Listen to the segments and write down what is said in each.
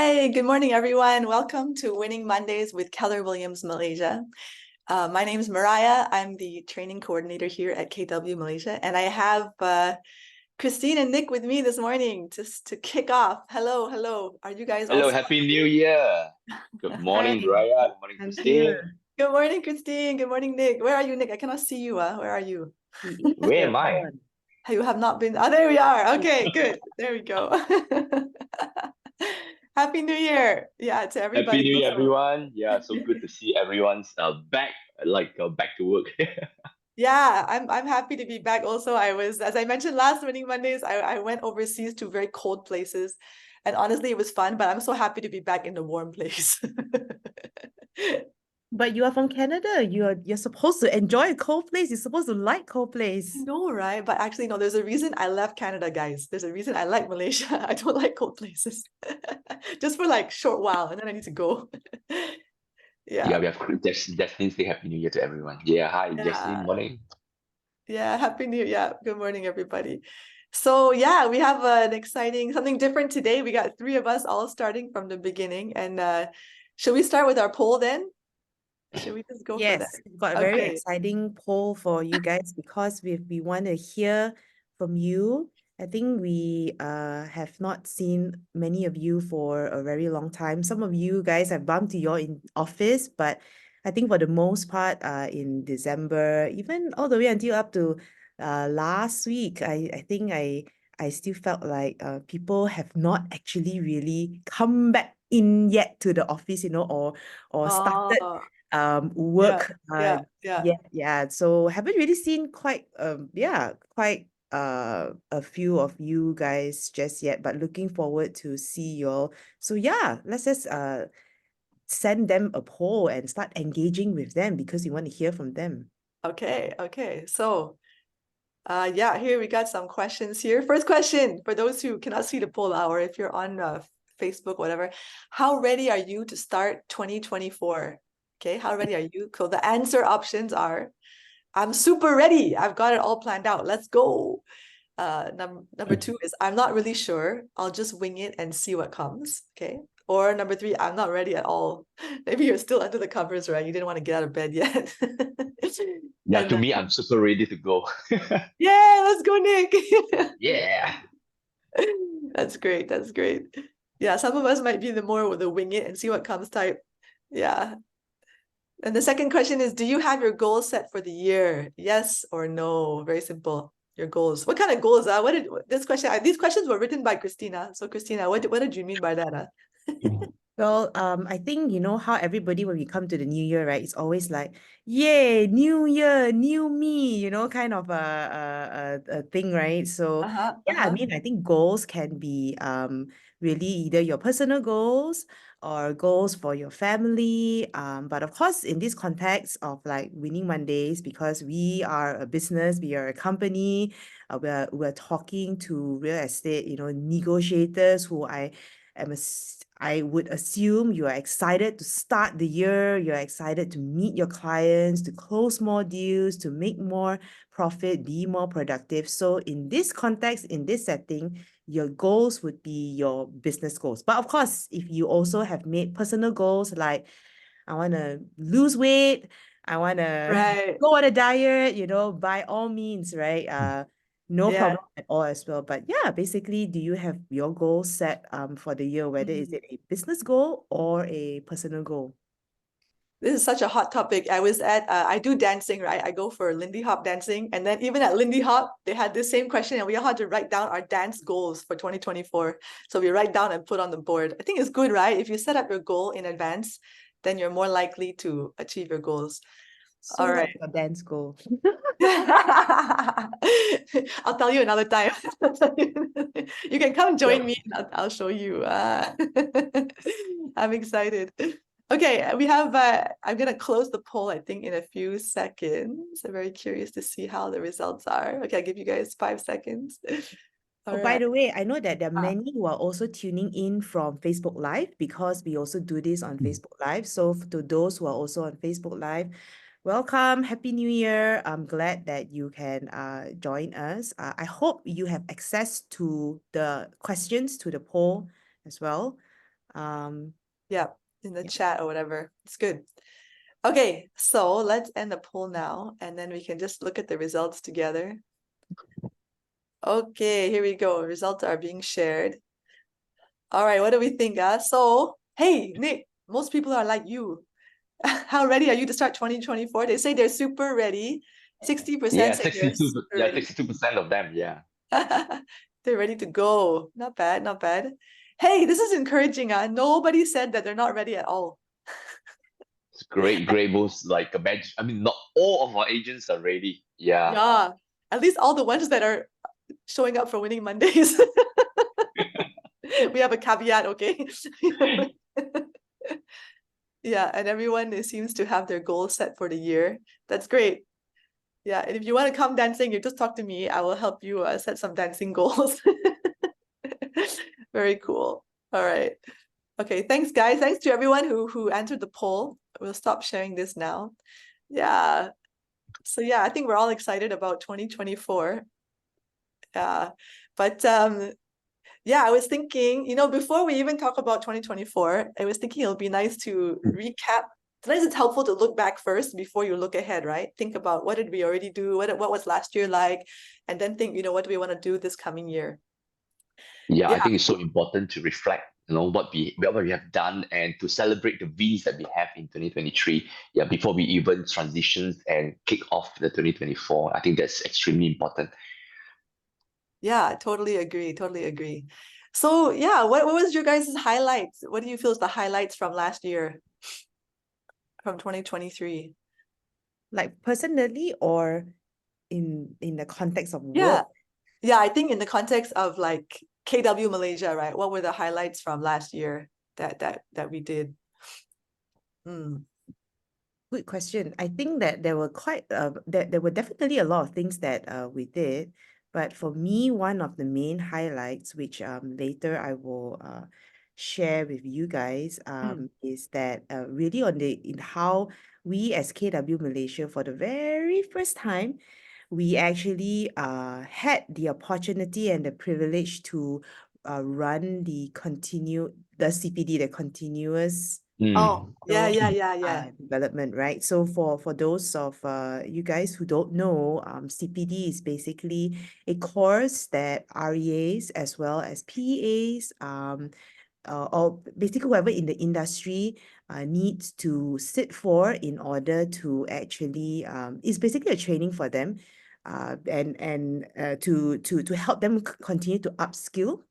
Hi, good morning, everyone. Welcome to Winning Mondays with KW Malaysia. My name is Mariah. I'm the training coordinator here at KW Malaysia, and I have Christine and Nick with me this morning just to kick off. Hello, hello. Are you guys all Hello, set? Happy New Year. Good Hi, morning, Mariah. Good morning, I'm Christine. here. Good morning, Christine. Good morning, Nick. Where are you, Nick? I cannot see you. Where are you? He is Where here. am I? Hold on. You have not been. Oh, there we are. Okay, good. There we go. Happy New Year. Yeah, to Happy everybody New Year, also. everyone. Yeah, so good to see everyone's back, back to work. Yeah, I'm happy to be back also. As I mentioned last Winning Mondays, I went overseas to very cold places. And honestly, it was fun, but I'm so happy to be back in the warm place. But you are from Canada. You're supposed to enjoy a cold place. You're supposed to like cold I place. know, right? But actually, no, there's a reason I left Canada, guys. There's a reason I like Malaysia. I don't like cold places. Just for like short while, and then I need to go. Yeah, Yeah. we have Jasmine say Happy New Year to everyone. Yeah, hi, Jasmine. Yeah. Morning. Yeah, happy new yeah. Good morning, everybody. So yeah, we have an exciting something different today. We got three of us all starting from the beginning. And should we start with our poll then? Should we just go for that? Yes, we've got a very Okay. exciting poll for you guys because we want to hear from you. I think we have not seen many of you for a very long time. Some of you guys have bumped to your in office, but I think for the most part, in December, even all the way until up to last week, I think I still felt like people have not actually really come back in yet to the office, or started Oh, yeah, work yeah. yeah, so haven't really seen quite a few of you guys just yet, but looking forward to see you all. So yeah, let's just send them a poll and start engaging with them because we want to hear from them. Okay. So yeah, here we got some questions here. First question, for those who cannot see the poll hour, if you're on Facebook, whatever, how ready are you to start 2024? Okay, how ready are you? So the answer options are I'm super ready. I've got it all planned out. Let's go. Number two is I'm not really sure. I'll just wing it and see what comes. Okay. Or number three, I'm not ready at all. Maybe you're still under the covers, right? You didn't want to get out of bed yet. Yeah, And to me, I'm super ready to go. yeah, let's go, Nick. Yeah. That's great. That's great. Yeah, some of us might be the more with the wing it and see what comes type. Yeah. And the second question is, do you have your goals set for the year? Yes or no? Very simple. Your goals. What kind of goals are? This question? These questions were written by Christina. So Christina, what did you mean by that? Well, I think you know how everybody when we come to the new year, right? It's always like, "Yay, new year, new me," kind of a thing, right? So Uh-huh. yeah, I Uh-huh. mean, I think goals can be really either your personal goals or goals for your family. But of course, in this context of like Winning Mondays, because we are a business, we are a company, we're talking to real estate, negotiators who I would assume you are excited to start the year, you're excited to meet your clients, to close more deals, to make more profit, be more productive. So in this context, in this setting, your goals would be your business goals. But of course, if you also have made personal goals like I want to lose weight, I want to Right. go on a diet, by all means, right? No Yeah. problem at all as well. But yeah, basically, do you have your goal set for the year, whether is Mhm. it a business goal or a personal goal? This is such a hot topic. I do dancing, right? I go for Lindy Hop dancing. And then even at Lindy Hop, they had the same question and we all had to write down our dance goals for 2024. So we write down and put on the board. I think it's good, right? If you set up your goal in advance, then you're more likely to achieve your goals. So All what's right. your dance goal? I'll tell you another time. You can come join Yep. me and I'll show you. I'm excited. Okay, I'm gonna close the poll, I think, in a few seconds. I'm very curious to see how the results are. Okay, I'll give you guys 5 seconds. All Oh, by right. the way, I know that there are Ah, many who are also tuning in from Facebook Live because we also do this on Facebook Live. So to those who are also on Facebook Live, welcome, Happy New Year. I'm glad that you can join us. I hope you have access to the questions to the poll as well. Yeah, in the Yeah. chat or whatever. It's good. Okay, so let's end the poll now, and then we can just look at the results together. Okay, here we go. Results are being shared. All right, what do we think, So, hey, Nick, most people are like you. How ready are you to start 2024? They say they're super ready. 60% Yeah, say they're 62. super Yeah, ready. 62% of them. Yeah, They're ready to go. Not bad, not bad. Hey, this is encouraging. Nobody said that they're not ready at all. it's great. Great boost. Like imagine. I mean, not all of our agents are ready. Yeah. Yeah, at least all the ones that are showing up for winning Mondays. We have a caveat, okay? Yeah, and everyone seems to have their goals set for the year. That's great. Yeah, and if you want to come dancing, you just talk to me. I will help you set some dancing goals. Very cool. All right. Okay, thanks guys. Thanks to everyone who answered the poll. We'll stop sharing this now. Yeah. So yeah, I think we're all excited about 2024. Yeah. But yeah, I was thinking, before we even talk about 2024, I was thinking it'll be nice to recap. Sometimes it's helpful to look back first before you look ahead, right? Think about what did we already do? What was last year like? And then think, what do we want to do this coming year? Yeah, I Yeah. think it's so important to reflect, what we have done and to celebrate the wins that we have in 2023. Yeah, before we even transition and kick off the 2024. I think that's extremely important. Yeah, totally agree. Totally agree. So yeah, what was your guys' highlights? What do you feel is the highlights from last year, from 2023? Like personally or in the context of Yeah. work? Yeah, I think in the context of like KW Malaysia, right? What were the highlights from last year that we did? Mm. Good question. I think that there were there were definitely a lot of things that we did, but for me, one of the main highlights, which later I will share with you guys, is that really in how we as KW Malaysia for the very first time, we actually had the opportunity and the privilege to run the CPD, the continuous Oh, yeah, Mm. yeah. development, right? So for those of you guys who don't know, CPD is basically a course that REAs as well as PEAs, or basically whoever in the industry needs to sit for in order to actually it's basically a training for them, and to help them continue to upskill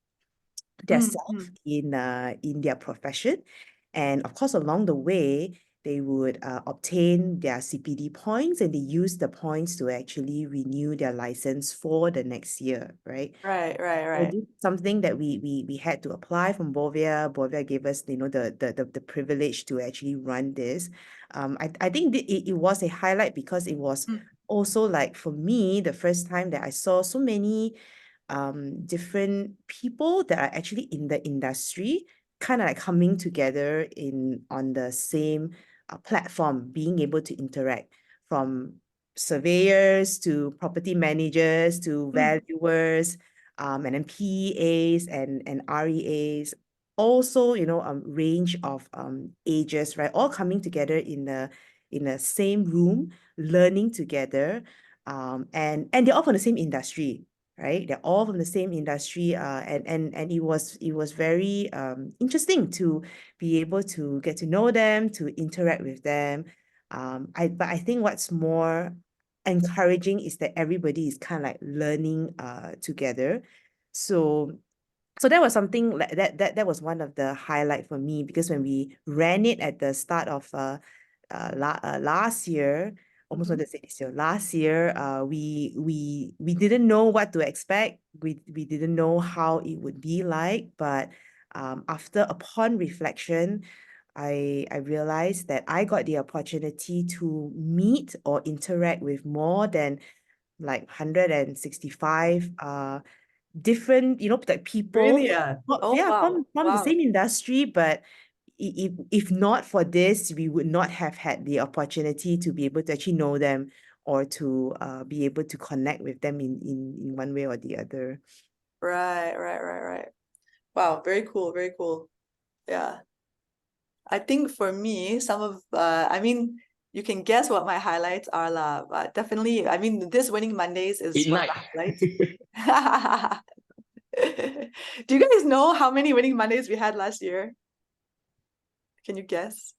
their self in their profession. And of course, along the way, they would obtain their CPD points, and they use the points to actually renew their license for the next year, right? Right. So this is something that we had to apply from Bovia. Bovia gave us, the privilege to actually run this. I think it was a highlight because it was also, like, for me, the first time that I saw so many different people that are actually in the industry kind of like coming together on the same platform, being able to interact, from surveyors to property managers to valuers, and then PEAs and REAs, also, range of ages, right? All coming together in a same room, learning together, and they're all from the same industry, right? They're all from the same industry, and it was very interesting to be able to get to know them, to interact with them. But I think what's more encouraging is that everybody is kind of like learning together. So that was something like that was one of the highlight for me, because when we ran it at the start of last year, almost want to say this year, last year, we didn't know what to expect. We didn't know how it would be like, but upon reflection, I realized that I got the opportunity to meet or interact with more than like 165 different, like people, Really? Oh, yeah, wow. from the Wow. same industry, but if not for this, we would not have had the opportunity to be able to actually know them, or to be able to connect with them in one way or the other. Right. Wow, very cool, very cool. Yeah. I think for me, some of I mean, you can guess what my highlights are, lah. But definitely, I mean, this Winning Mondays is one of Midnight. the highlights. Do you guys know how many Winning Mondays we had last year? Can you guess?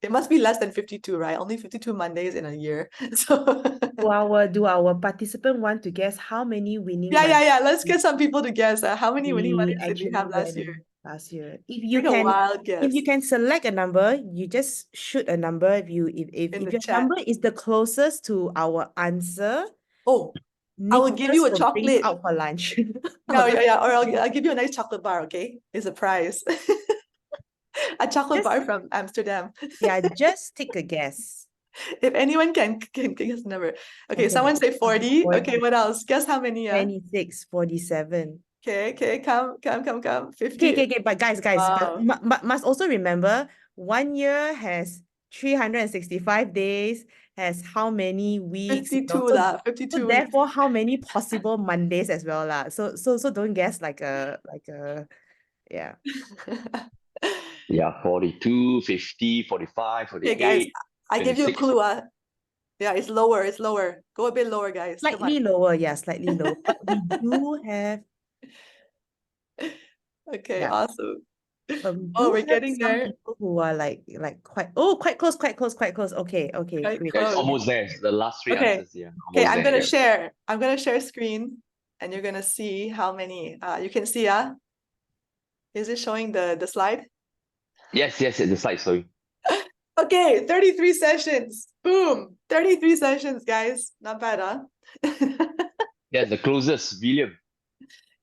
It must be less than 52, right? Only 52 Mondays in a year. So Do our participant want to guess how many winning yeah. Let's get some people to guess. How many Winning we Mondays did we actually have last went year? in last year? Take a wild If you guess can select a number, you just shoot a number. If in the your chat. number is the closest to our answer, Oh, I will give you Nicholas a will bring you chocolate. out for lunch. No, yeah, or I'll give you a nice chocolate bar, okay? It's a prize. A chocolate Just bar from Amsterdam. yeah, just take a guess. If anyone can guess the number. Okay, Okay, someone say 40. 40, Okay, what else? Guess how many? 26, 47. Okay, come. Okay, 50. but guys, but Wow. must also remember 1 year has 365 days, has how many weeks, 52 so, lah, so 52 weeks. therefore how many possible Mondays as well lah. So don't guess like a yeah. Yeah, 42, 50, 45, Okay, guys, 48, I give you a 26. clue. Yeah, it's lower. Go a bit lower, guys. Come on. Slightly lower, yeah, slightly lower. But we do have Okay, yeah. awesome. But we Oh, do we're have getting some there. people who are like quite quite close. Okay, Quite great. Yeah, it's close. almost there. The last three Okay. answers, yeah. Okay, Almost there. Yeah. I'm gonna share screen and you're gonna see how many you can see, is it showing the slide? Yes, the slide, sorry. Okay, 33 sessions. Boom. 33 sessions, guys. Not bad, huh? Yeah, the closest, William.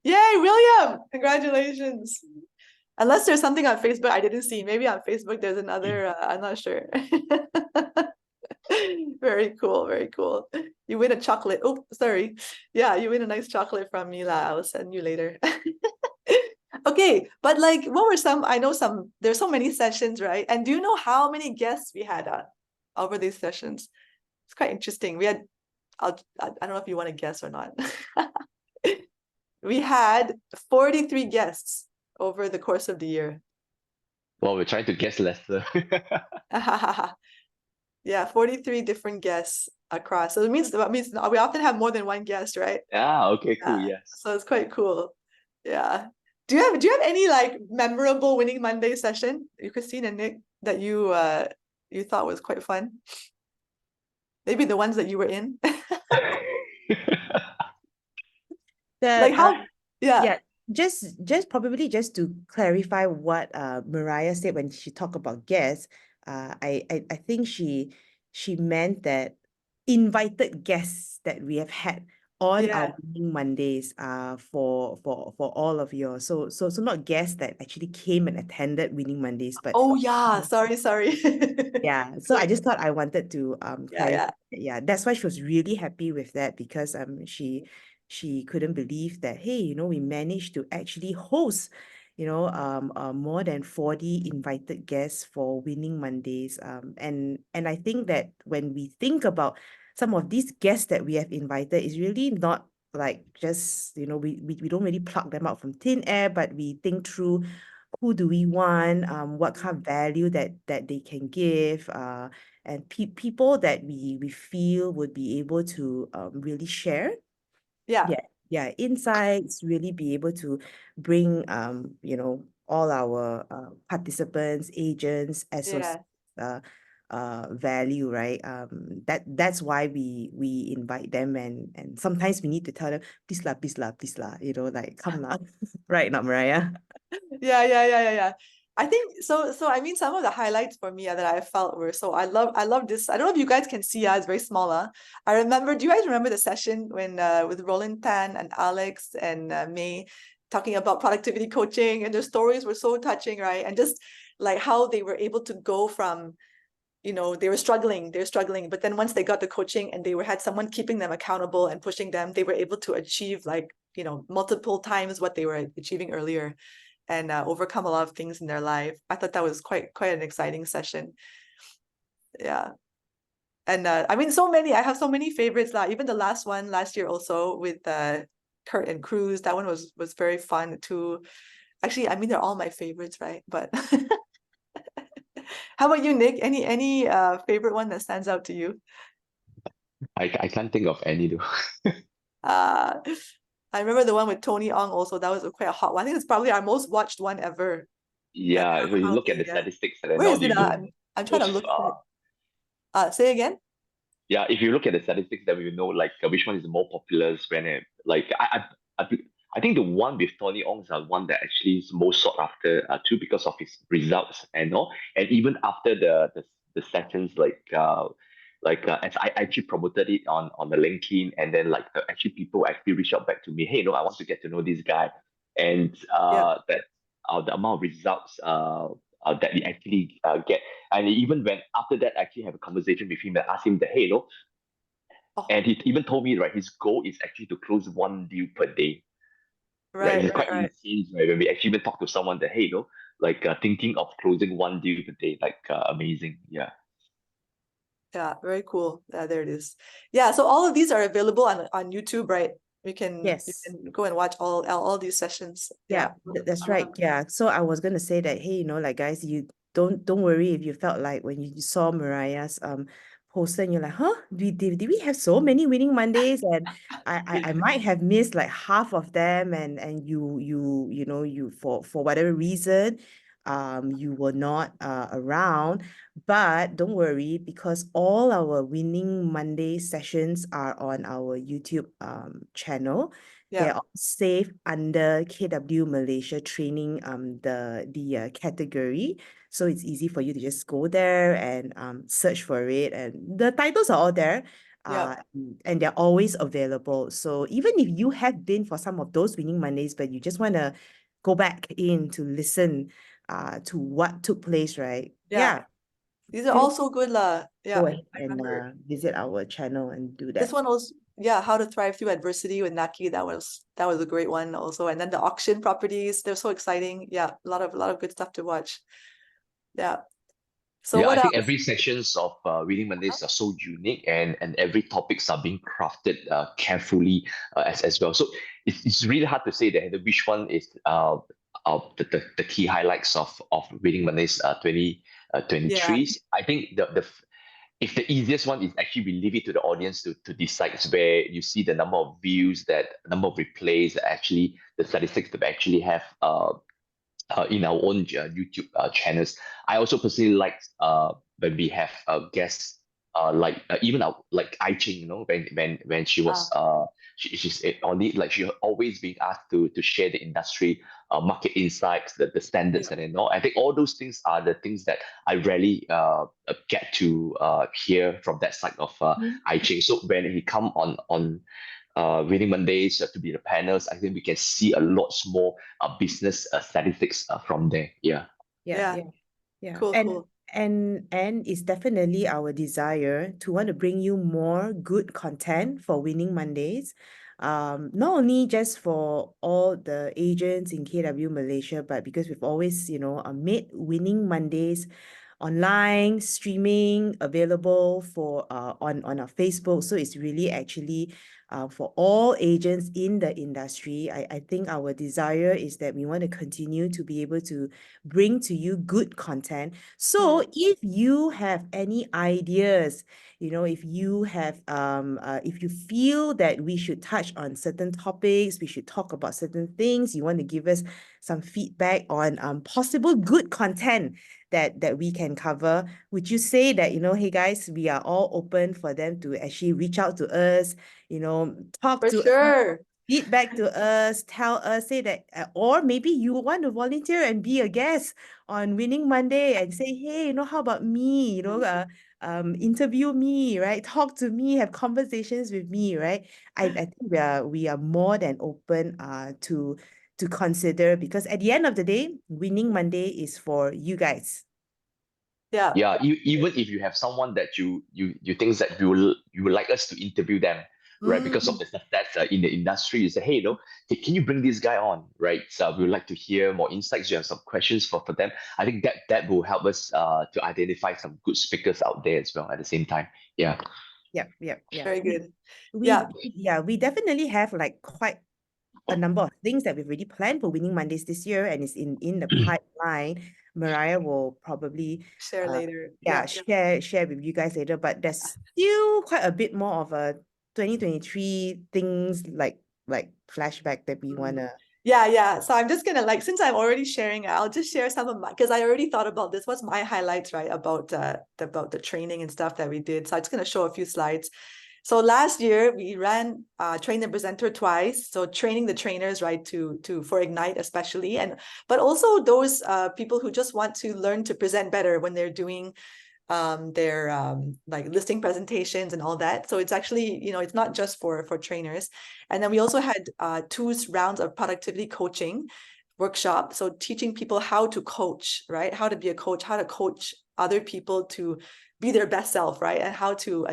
Yay, William! Congratulations. Unless there's something on Facebook I didn't see. Maybe on Facebook there's another, I'm not sure. Very cool, very cool. You win a chocolate. Oh, sorry. Yeah, you win a nice chocolate from me, lah. I will send you later. Okay, but like, what were some? I know there's so many sessions, right? And do you know how many guests we had over these sessions? It's quite interesting. We had, I don't know if you want to guess or not. We had 43 guests over the course of the year. Well, we're trying to guess lesser. Yeah, 43 different guests across. So it means we often have more than one guest, right? Okay, cool, Yeah. yes. So it's quite cool. Yeah. Do you have any like memorable Winning Monday session, Christine and Nick, that you thought was quite fun? Maybe the ones that you were in. Like how? Yeah. Just probably just to clarify what Mariah said when she talked about guests, I think she meant that invited guests that we have had on our Yeah. Winning Mondays for all of you. So not guests that actually came and attended Winning Mondays, but Oh yeah. Sorry. yeah. So I just thought I wanted to Yeah. clarify. Yeah, that's why she was really happy with that, because she couldn't believe that, hey, we managed to actually host, more than 40 invited guests for Winning Mondays. And I think that when we think about some of these guests that we have invited, is really not like just, we don't really pluck them out from thin air, but we think through who do we want, what kind of value that they can give, and people that we feel would be able to really share Yeah. insights, really be able to bring all our participants, agents, associates, Yeah. value, right? That's why we invite them, and sometimes we need to tell them, please lah, like, come lah. Right, not Mariah? Yeah. I think so. I mean, some of the highlights for me that I felt were I love this. I don't know if you guys can see. It's very small. I remember. Do you guys remember the session when with Roland Tan and Alex and May talking about productivity coaching, and their stories were so touching, right? And just like how they were able to go from, they were struggling, but then once they got the coaching and they had someone keeping them accountable and pushing them, they were able to achieve like, multiple times what they were achieving earlier, and overcome a lot of things in their life. I thought that was quite an exciting session. Yeah. And I mean, so many, I have so many favorites. Even the last one last year also with Kurt and Cruz, that one was very fun too. Actually, I mean, they're all my favorites, right? But how about you, Nick? Any favorite one that stands out to you? I can't think of any though. Uh, I remember the one with Tony Ong also. That was quite a hot one. I think it's probably our most watched one ever. Like Yeah, when you look at counting, the yeah. statistics and then Where now is do it? you know I'm trying to most look for it. Say again? yeah, if you look at the statistics, then we know like which one is the more popular. When it, like I think the one with Tony Ong is the one that actually is most sought after too because of his results and all. And even after the sessions, as I actually promoted it on the LinkedIn, and then actually people actually reach out back to me, hey, I want to get to know this guy, and Yeah. that the amount of results that we actually get. And even when after that, I actually have a conversation with him and ask him that, hey, Oh, and he even told me, right, his goal is actually to close one deal per day, right? It's quite right. insane, right? When we actually even talk to someone that, hey, thinking of closing one deal per day, amazing. Yeah. Yeah, very cool. Yeah, there it is. Yeah, so all of these are available on YouTube, right? You Yes. can go and watch all these sessions. Yeah, Yeah. that's right. Yeah. So I was gonna say that, hey, like guys, you don't worry if you felt like when you saw Mariah's poster and you're like, huh? Did we have so many winning Mondays? And I might have missed like half of them, and you for whatever reason you were not around. But don't worry, because all our winning Monday sessions are on our YouTube channel. They're Yeah. all saved under KW Malaysia training the category. So it's easy for you to just go there and search for it. And the titles are all there. Yeah. And they're always available. So even if you have been for some of those winning Mondays, but you just want to go back in to listen to what took place, right? Yeah. These are Feel also good lah. go Yeah. ahead and visit our channel and do This that. one was, yeah, how to thrive through adversity with Naki. That was a great one also. And then the auction properties, they're so exciting. Yeah, a lot of good stuff to watch. Yeah. So Yeah, I what think else? every sections of Winning Mondays are so unique, and every topics are being crafted carefully as well. So it's really hard to say that which one is the key highlights of Winning Mondays 2023. Yeah. I think the if the easiest one is actually we leave it to the audience to decide. It's where you see the number of views, that number of replays, actually the statistics that we actually have in our own YouTube channels. I also personally like when we have guests even our like I Ching, when she was she's on it, like she always being asked to share the industry market insights, the standards, Yeah. and all. I think all those things are the things that I rarely get to hear from that side of I Ching. So when he come on Winning Mondays to be the panels, I think we can see a lot more business statistics from there. Yeah. Yeah. Yeah. Cool, cool. And it's definitely our desire to want to bring you more good content for Winning Mondays. Not only just for all the agents in KW Malaysia, but because we've always, made Winning Mondays online, streaming, available for on our Facebook. So it's really actually for all agents in the industry. I think our desire is that we want to continue to be able to bring to you good content. So if you have any ideas, if you have if you feel that we should touch on certain topics, we should talk about certain things, you want to give us some feedback on possible good content that we can cover, would you say that, hey guys, we are all open for them to actually reach out to us, talk For to us, sure. feedback to us, tell us, say that, or maybe you want to volunteer and be a guest on Winning Monday and say, hey, how about me, interview me, right? Talk to me, have conversations with me, right? I think we are more than open to consider, because at the end of the day, Winning Monday is for you guys. Yeah. Yeah, even if you have someone that you think that you would like us to interview them, right? Because of the success in the industry, you say, hey, hey, can you bring this guy on, right? So we would like to hear more insights. You have some questions for them. I think that will help us to identify some good speakers out there as well at the same time. Yeah. Yeah. Very good. We definitely have like quite a number of things that we've already planned for Winning Mondays this year, and it's in the pipeline. Mariah will probably Share later. share with you guys later. But there's still quite a bit more of a 2023 things like flashback that we wanna. Yeah. So I'm just gonna since I'm already sharing, I'll just share some of my, because I already thought about this. What's my highlights, right? About the training and stuff that we did. So I'm just gonna show a few slides. So last year we ran train the presenter twice. So training the trainers, right, for Ignite especially, but also those people who just want to learn to present better when they're doing their like listing presentations and all that. So it's actually, it's not just for trainers. And then we also had 2 rounds of productivity coaching workshop. So teaching people how to coach, right? How to be a coach, how to coach other people to be their best self, right? And how to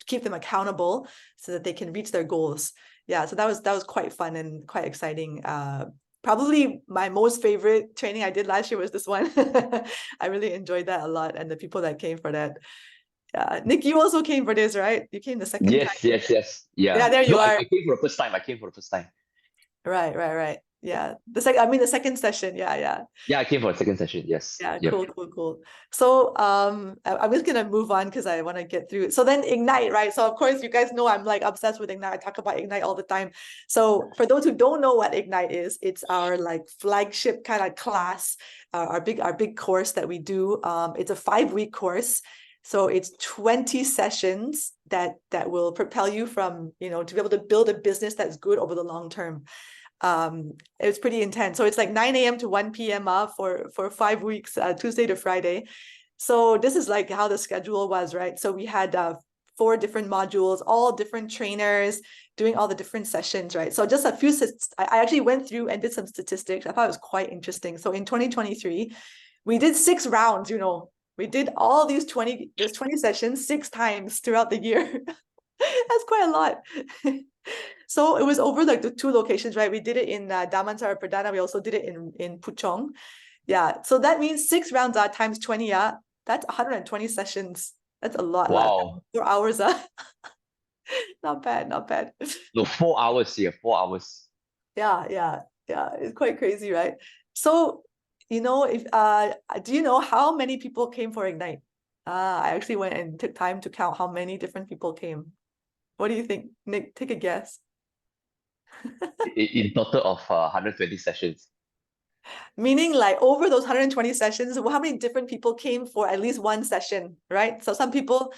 keep them accountable so that they can reach their goals. Yeah, so that was quite fun and quite exciting. Probably my most favorite training I did last year was this one. I really enjoyed that a lot, and the people that came for that. Nick, you also came for this, right? You came the second time. Yes. Yeah, there you are. I came for the first time. Right. Yeah, the second session. Yeah. Yeah, I came for a second session. Yes. Yeah, Yep. cool. So I'm just gonna move on because I want to get through it. So then Ignite, right? So of course you guys know I'm like obsessed with Ignite. I talk about Ignite all the time. So for those who don't know what Ignite is, it's our like flagship kind of class, our big course that we do. It's a 5-week course. So it's 20 sessions that will propel you from, to be able to build a business that's good over the long term. It's pretty intense. So it's like 9 a.m. to 1 p.m. For 5 weeks, Tuesday to Friday. So this is like how the schedule was, right? So we had 4 different modules, all different trainers doing all the different sessions, right? So just a few, I actually went through and did some statistics. I thought it was quite interesting. So in 2023, we did 6 rounds, we did all these 20 sessions 6 times throughout the year. That's quite a lot. So it was over like the 2 locations, right? We did it in Damansara Perdana. We also did it in Puchong. Yeah. So that means 6 rounds times 20. That's 120 sessions. That's a lot. Wow. 4 hours. Not bad. No, 4 hours here. 4 hours. Yeah. It's quite crazy, right? So, if do you know how many people came for Ignite? I actually went and took time to count how many different people came. What do you think, Nick? Take a guess. In total of 120 sessions. Meaning like over those 120 sessions, how many different people came for at least one session, right? So some people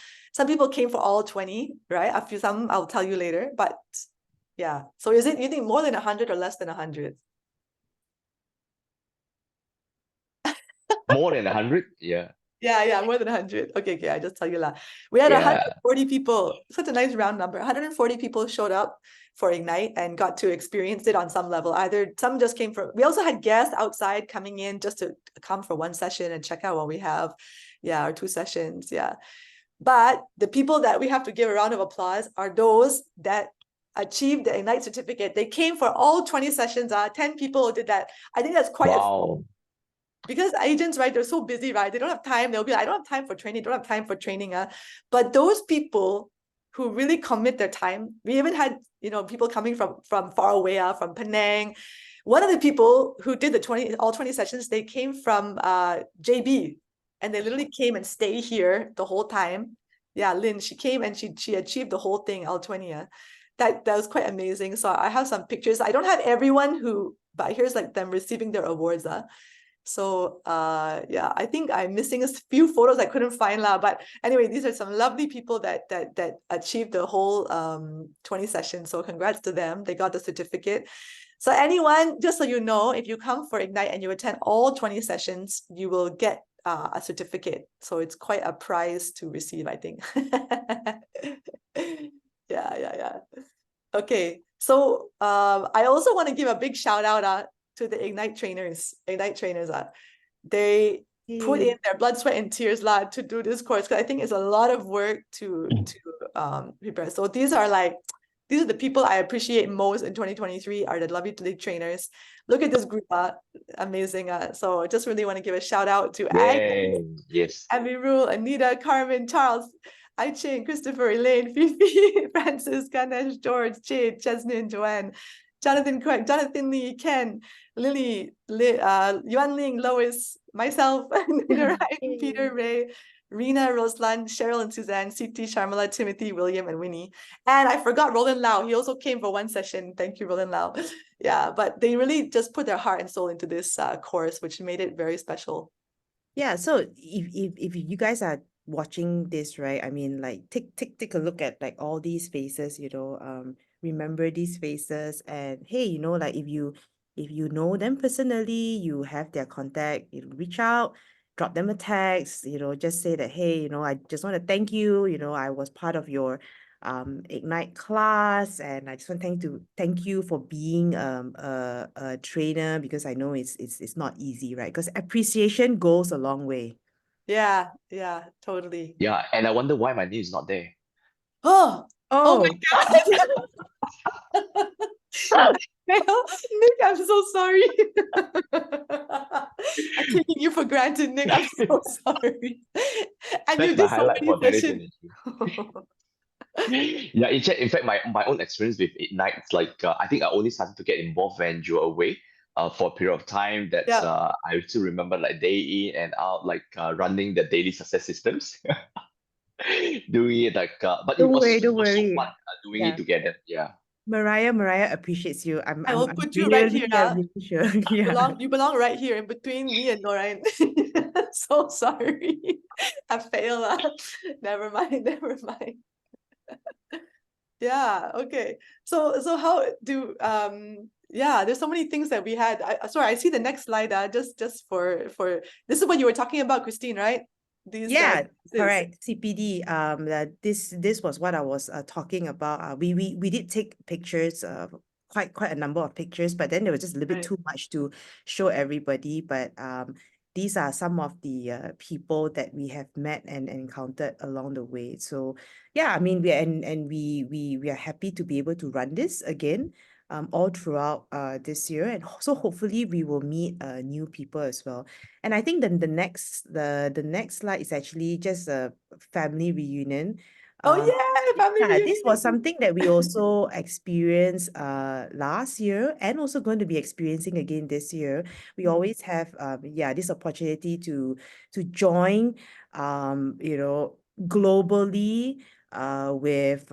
came for all 20, right? Some I'll tell you later, but yeah. So you think more than 100 or less than 100? More than 100? Yeah. Yeah, more than 100. Okay, I just tell you lah. We had 140 people, such a nice round number. 140 people showed up for Ignite and got to experience it on some level. Either some just came from, we also had guests outside coming in just to come for one session and check out what we have. Yeah, or 2 sessions, yeah. But the people that we have to give a round of applause are those that achieved the Ignite certificate. They came for all 20 sessions. 10 people did that. I think that's quite because agents, right, they're so busy, right? They don't have time. They'll be like, I don't have time for training. Don't have time for training. But those people who really commit their time, we even had, people coming from far away, from Penang. One of the people who did all 20 sessions, they came from JB, and they literally came and stayed here the whole time. Yeah, Lynn, she came and she achieved the whole thing, all 20. That was quite amazing. So I have some pictures. I don't have everyone but here's like them receiving their awards. So yeah, I think I'm missing a few photos I couldn't find but anyway, these are some lovely people that achieved the whole 20 sessions. So congrats to them. They got the certificate. So anyone, just so you know, if you come for Ignite and you attend all 20 sessions, you will get a certificate. So it's quite a prize to receive, I think. Yeah. Okay, so I also want to give a big shout out to the Ignite trainers. They put in their blood, sweat, and tears to do this course, because I think it's a lot of work to prepare. So these are the people I appreciate most in 2023 are the lovely league trainers. Look at this group, amazing. So I just really want to give a shout out to yes, Amirul, Anita, Carmen, Charles, Aiching, Christopher, Elaine, Fifi, Francis, Ganesh, George, Jade, Jasmine, Joanne, Jonathan Craig, Jonathan Lee, Ken, Lily, Yuan Ling, Lois, myself, Ryan, Peter, Ray, Rena, Roslan, Cheryl and Suzanne, Siti, Sharmila, Timothy, William, and Winnie. And I forgot Roland Lau. He also came for one session. Thank you, Roland Lau. Yeah, but they really just put their heart and soul into this course, which made it very special. Yeah, so if you guys are watching this, right? I mean, like take a look at like all these faces, remember these faces, and hey, like if you know them personally, you have their contact, reach out, drop them a text, just say that, hey, I just want to thank you, I was part of your Ignite class, and I just want to thank you for being a trainer, because I know it's not easy, right? Because appreciation goes a long way. Yeah, totally. Yeah, and I wonder why my name is not there. Oh my God. Nick, I'm so sorry. I'm taking you for granted, Nick. I'm so sorry. And That's you my did so highlight many for sessions. 2022. Yeah, in fact, my own experience with Ignite, it's like I think I only started to get involved when you were away for a period of time. That's Yeah. I still remember like day in and out, like running the daily success systems, doing it like. But Don't worry, it don't was so worry. fun doing it Yeah. together. Yeah. Mariah appreciates you. I will put you right here. Really sure. Yeah. You belong right here in between me and Nora. So sorry. I failed. Never mind. Yeah, okay. So how do yeah, there's so many things that we had. Sorry, I see the next slide. Just for this is what you were talking about, Christine, right? These Yeah, quizzes. correct. CPD. This was what I was talking about. We did take pictures, quite a number of pictures, but then there was just a little bit Right. too much to show everybody. But these are some of the people that we have met and encountered along the way. So yeah, I mean, we are happy to be able to run this again, all throughout this year, and so hopefully we will meet new people as well. And I think then the next slide is actually just a family reunion. Oh yeah, family Yeah, this was reunion. something that we also experienced last year, and also going to be experiencing again this year. We always have this opportunity to join globally with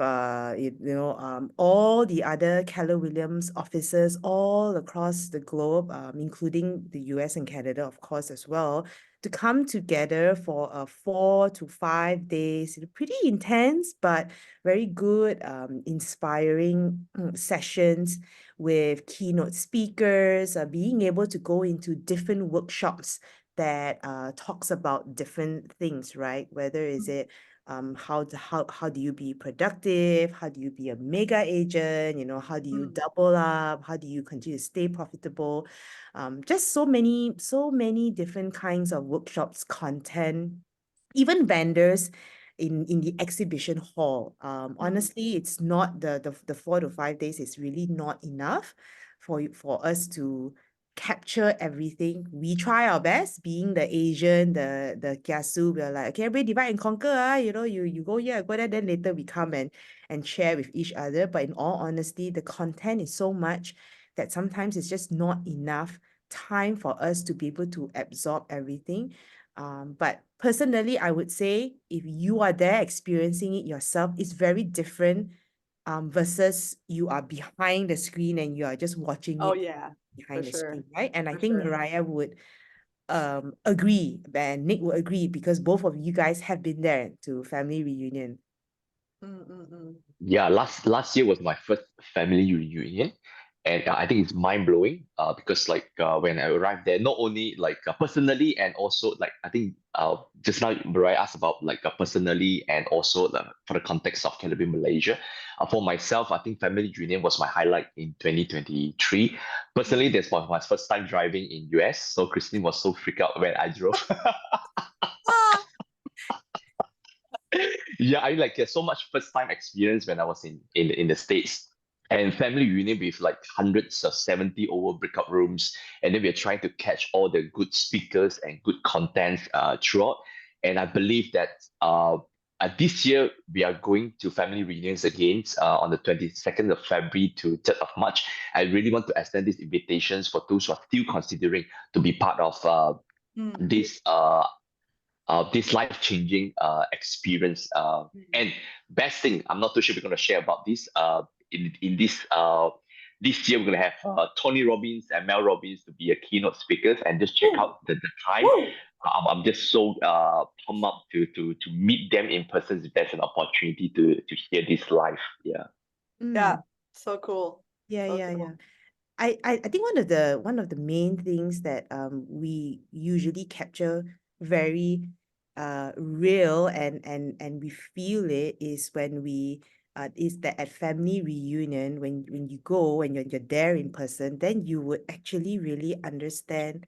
all the other Keller Williams offices all across the globe, including the US and Canada, of course, as well, to come together for 4 to 5 days, pretty intense, but very good, inspiring sessions with keynote speakers, being able to go into different workshops that talks about different things, right? Whether is it how do you be productive? How do you be a mega agent? How do you double up? How do you continue to stay profitable? Just so many different kinds of workshops, content, even vendors in the exhibition hall. Honestly, it's not the 4 to 5 days is really not enough for us to capture everything. We try our best, being the Asian, the kiasu. We're like, okay, everybody divide and conquer. You go here, go there, then later we come and share with each other. But in all honesty, the content is so much that sometimes it's just not enough time for us to be able to absorb everything. But personally, I would say if you are there experiencing it yourself, it's very different versus you are behind the screen and you are just watching Oh it yeah, behind the sure. screen, right? And I For think sure. Mariah would agree, and Nick would agree, because both of you guys have been there to family reunion. Yeah, last year was my first family reunion, and I think it's mind blowing. Because like when I arrived there, not only like personally and also like I think just now Mariah asked about like personally and also for the context of KW Malaysia. For myself, I think family reunion was my highlight in 2023. Personally, that's my first time driving in US, so Christine was so freaked out when I drove. Yeah, I like so much first time experience when I was in the States. And family reunion with like hundreds of 70 over breakout rooms. And then we're trying to catch all the good speakers and good content throughout. And I believe that this year we are going to family reunions again on the 22nd of February to 3rd of March. I really want to extend these invitations for those who are still considering to be part of this this life-changing experience. And best thing, I'm not too sure we're going to share about this. In this year, we're going to have Tony Robbins and Mel Robbins to be a keynote speakers, and just check out the time. I'm just so pumped up to meet them in person if there's an opportunity to hear this live. Yeah. Yeah, so cool. Yeah, So yeah, cool. yeah. I think one of the main things that we usually capture very real and we feel it is when we is that at family reunion when you go and you're there in person, then you would actually really understand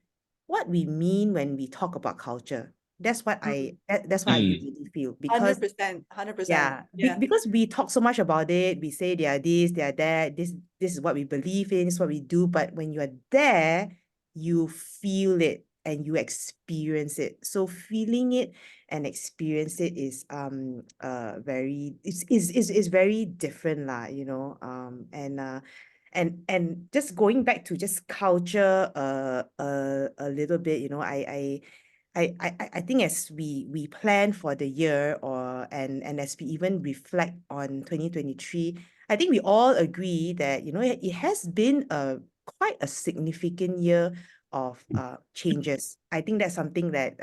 what we mean when we talk about culture. That's what that's what I usually feel, because 100%, 100%. yeah, Yeah. because we talk so much about it, we say they are this, they are that, this is what we believe in, this is what we do. But when you are there, you feel it and you experience it. So feeling it and experience it is very is very different lah, you know. And just going back to just culture a little bit, you know, I think as we plan for the year and as we even reflect on 2023, I think we all agree that, you know, it has been quite a significant year of changes. I think that's something that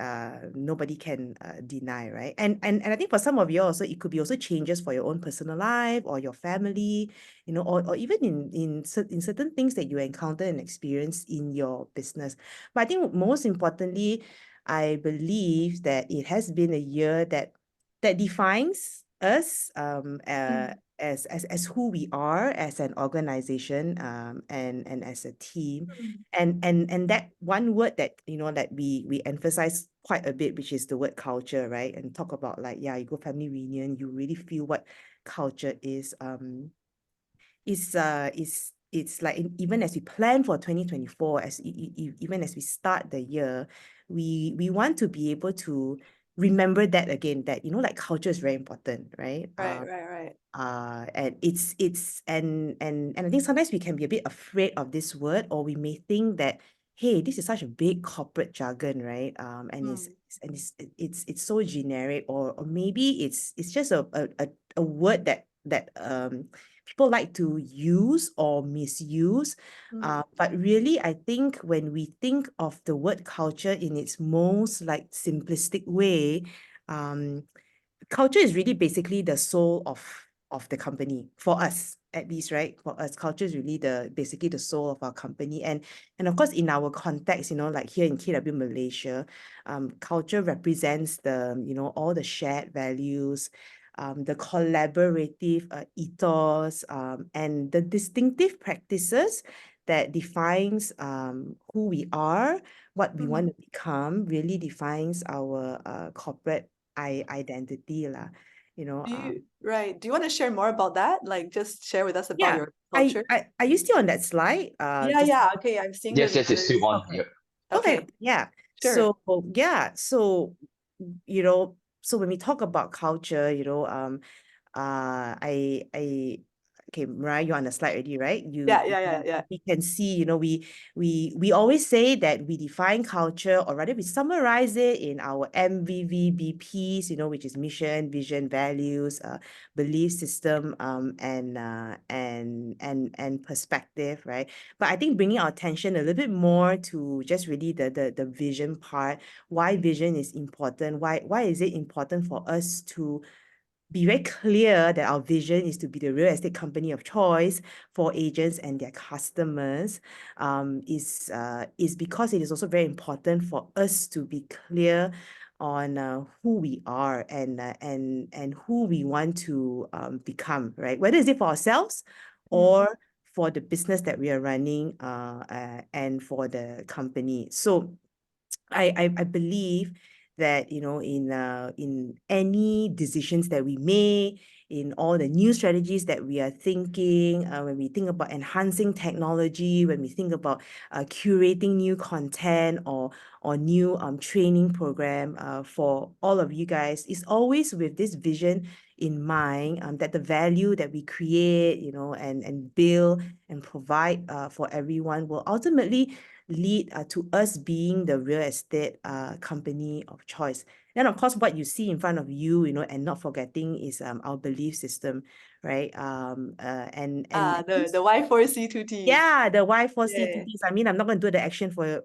nobody can deny, right? And I think for some of you also, it could be also changes for your own personal life or your family, you know, or even in certain things that you encounter and experience in your business. But I think most importantly, I believe that it has been a year that defines us as who we are as an organization, and as a team. And that one word that, you know, that we emphasize quite a bit, which is the word culture, right? And talk about, like, yeah, you go family reunion, you really feel what culture is. It's like even as we plan for 2024, even as we start the year, we want to be able to remember that again, that, you know, like, culture is very important, right? Right. And and I think sometimes we can be a bit afraid of this word, or we may think that, hey, this is such a big corporate jargon, right? And it's so generic, or maybe it's just a word that people like to use or misuse. But really, I think when we think of the word culture in its most, like, simplistic way, culture is really basically the soul of the company, for us at least, right? For us, culture is really basically the soul of our company. And of course, in our context, you know, like here in KW Malaysia, culture represents the, you know, all the shared values, the collaborative ethos, and the distinctive practices that defines who we are, what we want to become, really defines our corporate identity lah, you know. Do you want to share more about that? Like, just share with us about Yeah, your culture. are you still on that slide? Yeah. Okay, I'm seeing Yes, the yes, it's still on. numbers. Yep. Okay, yeah. Sure. So yeah, so, you know, so when we talk about culture, you know, I okay, Mariah, you're on the slide already, right? Yeah. We can see, you know, we always say that we define culture, or rather we summarize it in our MVVBPs, you know, which is mission, vision, values, belief system, and perspective, right? But I think bringing our attention a little bit more to just really the vision part, why vision is important, why is it important for us to be very clear that our vision is to be the real estate company of choice for agents and their customers, is because it is also very important for us to be clear on who we are and who we want to become, right? Whether it's it for ourselves or for the business that we are running, and for the company. So I believe that, you know, in any decisions that we make, in all the new strategies that we are thinking, when we think about enhancing technology, when we think about curating new content or new training program for all of you guys, is always with this vision in mind, that the value that we create, you know, and build and provide for everyone will ultimately lead to us being the real estate company of choice. Then, of course, what you see in front of you, you know, and not forgetting is our belief system, right? And The Y4C2Ts. yeah, the Yeah. Y4C2Ts. I mean, I'm not going to do the action for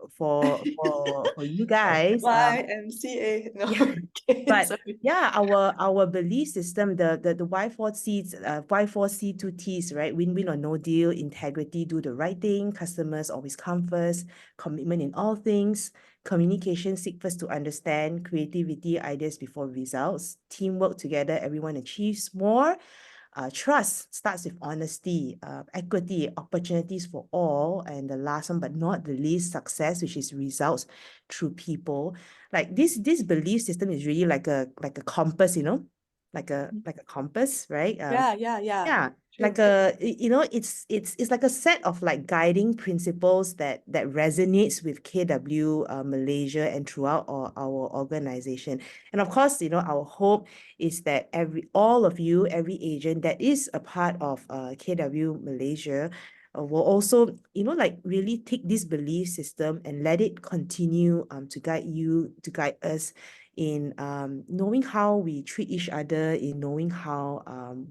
you guys. YMCA. No, Yeah. okay, But sorry. yeah, our belief system, the Y4Cs, Y4C2Ts, right? Win-win or no deal, integrity, do the right thing, customers always come first, commitment in all things, communication, seek first to understand, creativity, ideas before results, teamwork together, everyone achieves more. Trust starts with honesty, equity, opportunities for all, and the last one but not the least, success, which is results through people. Like this belief system is really like a compass, you know, like a compass, right? Yeah. Yeah, True. like you know, it's like a set of like guiding principles that resonates with KW Malaysia and throughout our organization. And of course, you know, our hope is that all of you, every agent that is a part of KW Malaysia will also, you know, like really take this belief system and let it continue to guide us in knowing how we treat each other, in knowing how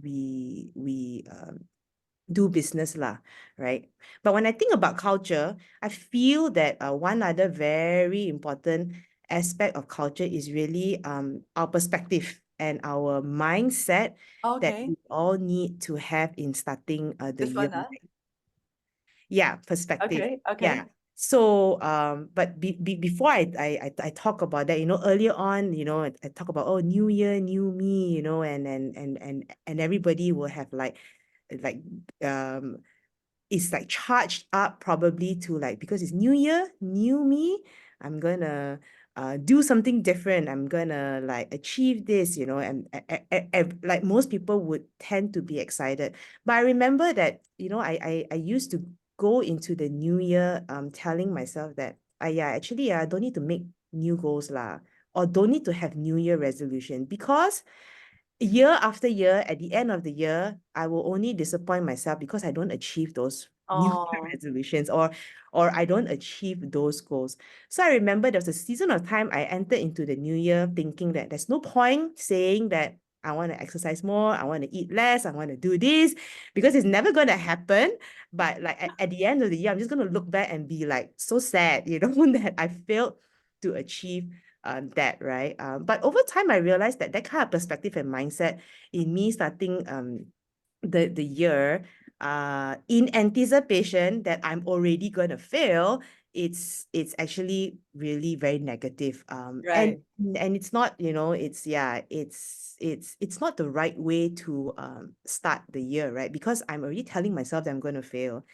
we do business lah, right? But when I think about culture, I feel that one other very important aspect of culture is really our perspective and our mindset that Okay. we all need to have in starting the This year. one, huh? Yeah, perspective. Okay. Yeah. So, but before I talk about that, you know, earlier on, you know, I talk about, oh, new year, new me, you know, and everybody will have like um it's like charged up probably to like, because it's new year, new me, I'm gonna do something different. I'm gonna like achieve this, you know, and like most people would tend to be excited. But I remember that, you know, I used to go into the new year telling myself that, yeah, actually, I don't need to make new goals lah, or don't need to have new year resolution, because year after year, at the end of the year, I will only disappoint myself because I don't achieve those new year Oh, resolutions, or I don't achieve those goals. So I remember there was a season of time I entered into the new year thinking that there's no point saying that I want to exercise more, I want to eat less, I want to do this, because it's never going to happen. But like at the end of the year, I'm just going to look back and be like so sad, you know, that I failed to achieve that, right? But over time, I realized that kind of perspective and mindset in me starting the year in anticipation that I'm already gonna fail, it's actually really very negative. right. And it's not, you know, it's it's not the right way to start the year, right? Because I'm already telling myself that I'm gonna fail.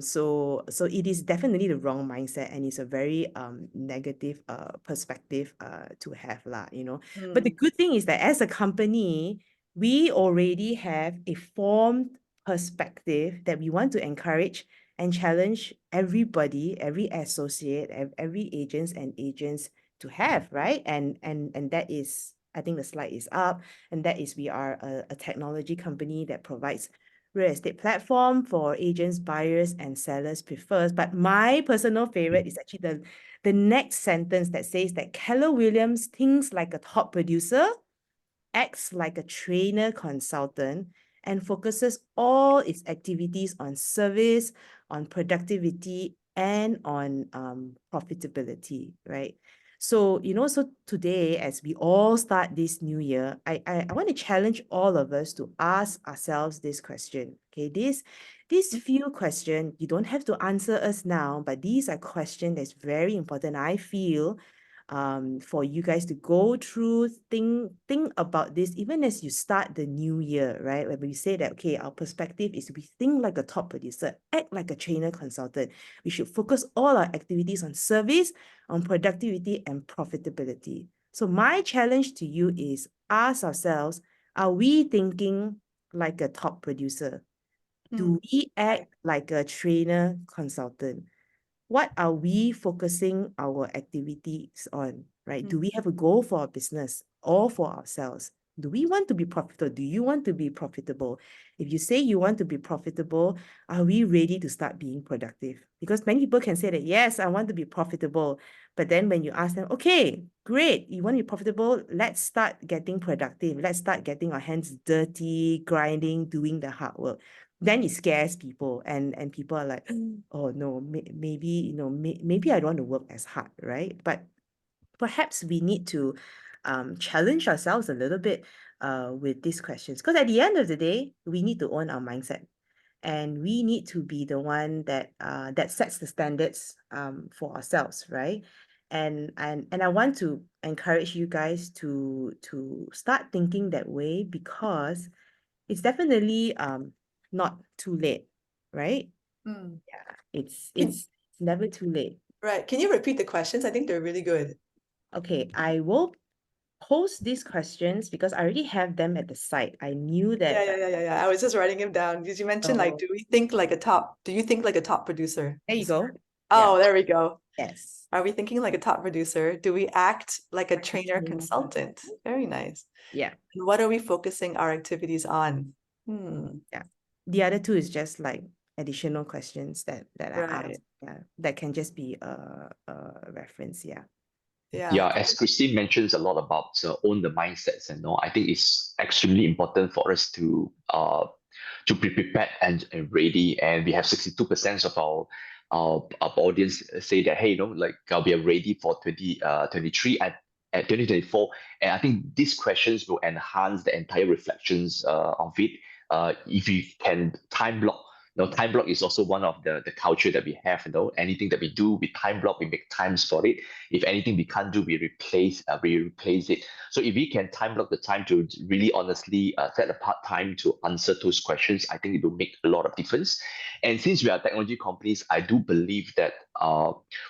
So it is definitely the wrong mindset, and it's a very negative perspective to have lah, you know. But the Mm. good thing is that as a company, we already have a formed perspective that we want to encourage and challenge everybody, every associate, every agents to have, right? And that is, I think the slide is up, and that is, we are a technology company that provides real estate platform for agents, buyers, and sellers prefers. But my personal favorite is actually the next sentence that says that Keller Williams thinks like a top producer, acts like a trainer consultant, and focuses all its activities on service, on productivity, and on profitability, right? So, you know, so today, as we all start this new year, I want to challenge all of us to ask ourselves this question. Okay, these few questions, you don't have to answer us now, but these are questions that's very important, I feel, for you guys to go through, think about this, even as you start the new year, right? When we say that, okay, our perspective is we think like a top producer, act like a trainer consultant. We should focus all our activities on service, on productivity, and profitability. So my challenge to you is ask ourselves, are we thinking like a top producer? Do we act like a trainer consultant? What are we focusing our activities on, right? Do we have a goal for our business or for ourselves? Do we want to be profitable? Do you want to be profitable? If you say you want to be profitable, are we ready to start being productive? Because many people can say that, yes, I want to be profitable. But then when you ask them, okay, great, you want to be profitable, let's start getting productive. Let's start getting our hands dirty, grinding, doing the hard work. Then it scares people, and people are like, oh no, maybe maybe I don't want to work as hard, right? But perhaps we need to challenge ourselves a little bit with these questions, because at the end of the day, we need to own our mindset, and we need to be the one that that sets the standards for ourselves, right? And I want to encourage you guys to start thinking that way, because it's definitely not too late, right? Mm. Yeah, it's Can- never too late. Right. Can you repeat the questions? I think they're really good. Okay, I will post these questions because I already have them at the site. I knew that. Yeah. I was just writing them down because you mentioned like, Oh, do you think like a top producer? there you go. Oh, Yeah. there we go. Yes. Are we thinking like a top producer? Do we act like a trainer trainer consultant? Very nice. Yeah. And what are we focusing our activities on? Yeah. The other two is just like additional questions that I Right. asked. Yeah. That can just be a reference. Yeah. Yeah, as Christine mentions a lot about own the mindsets and all, I think it's extremely important for us to be prepared and ready. And we have 62% of our audience say that, hey, like we are ready for 2023 at 2024. And I think these questions will enhance the entire reflections of it. If you can time block. Time block is also one of the culture that we have. Anything that we do, we time block, we make times for it. If anything we can't do, we replace it. So if we can time block the time to really honestly set apart time to answer those questions, I think it will make a lot of difference. And since we are technology companies, I do believe that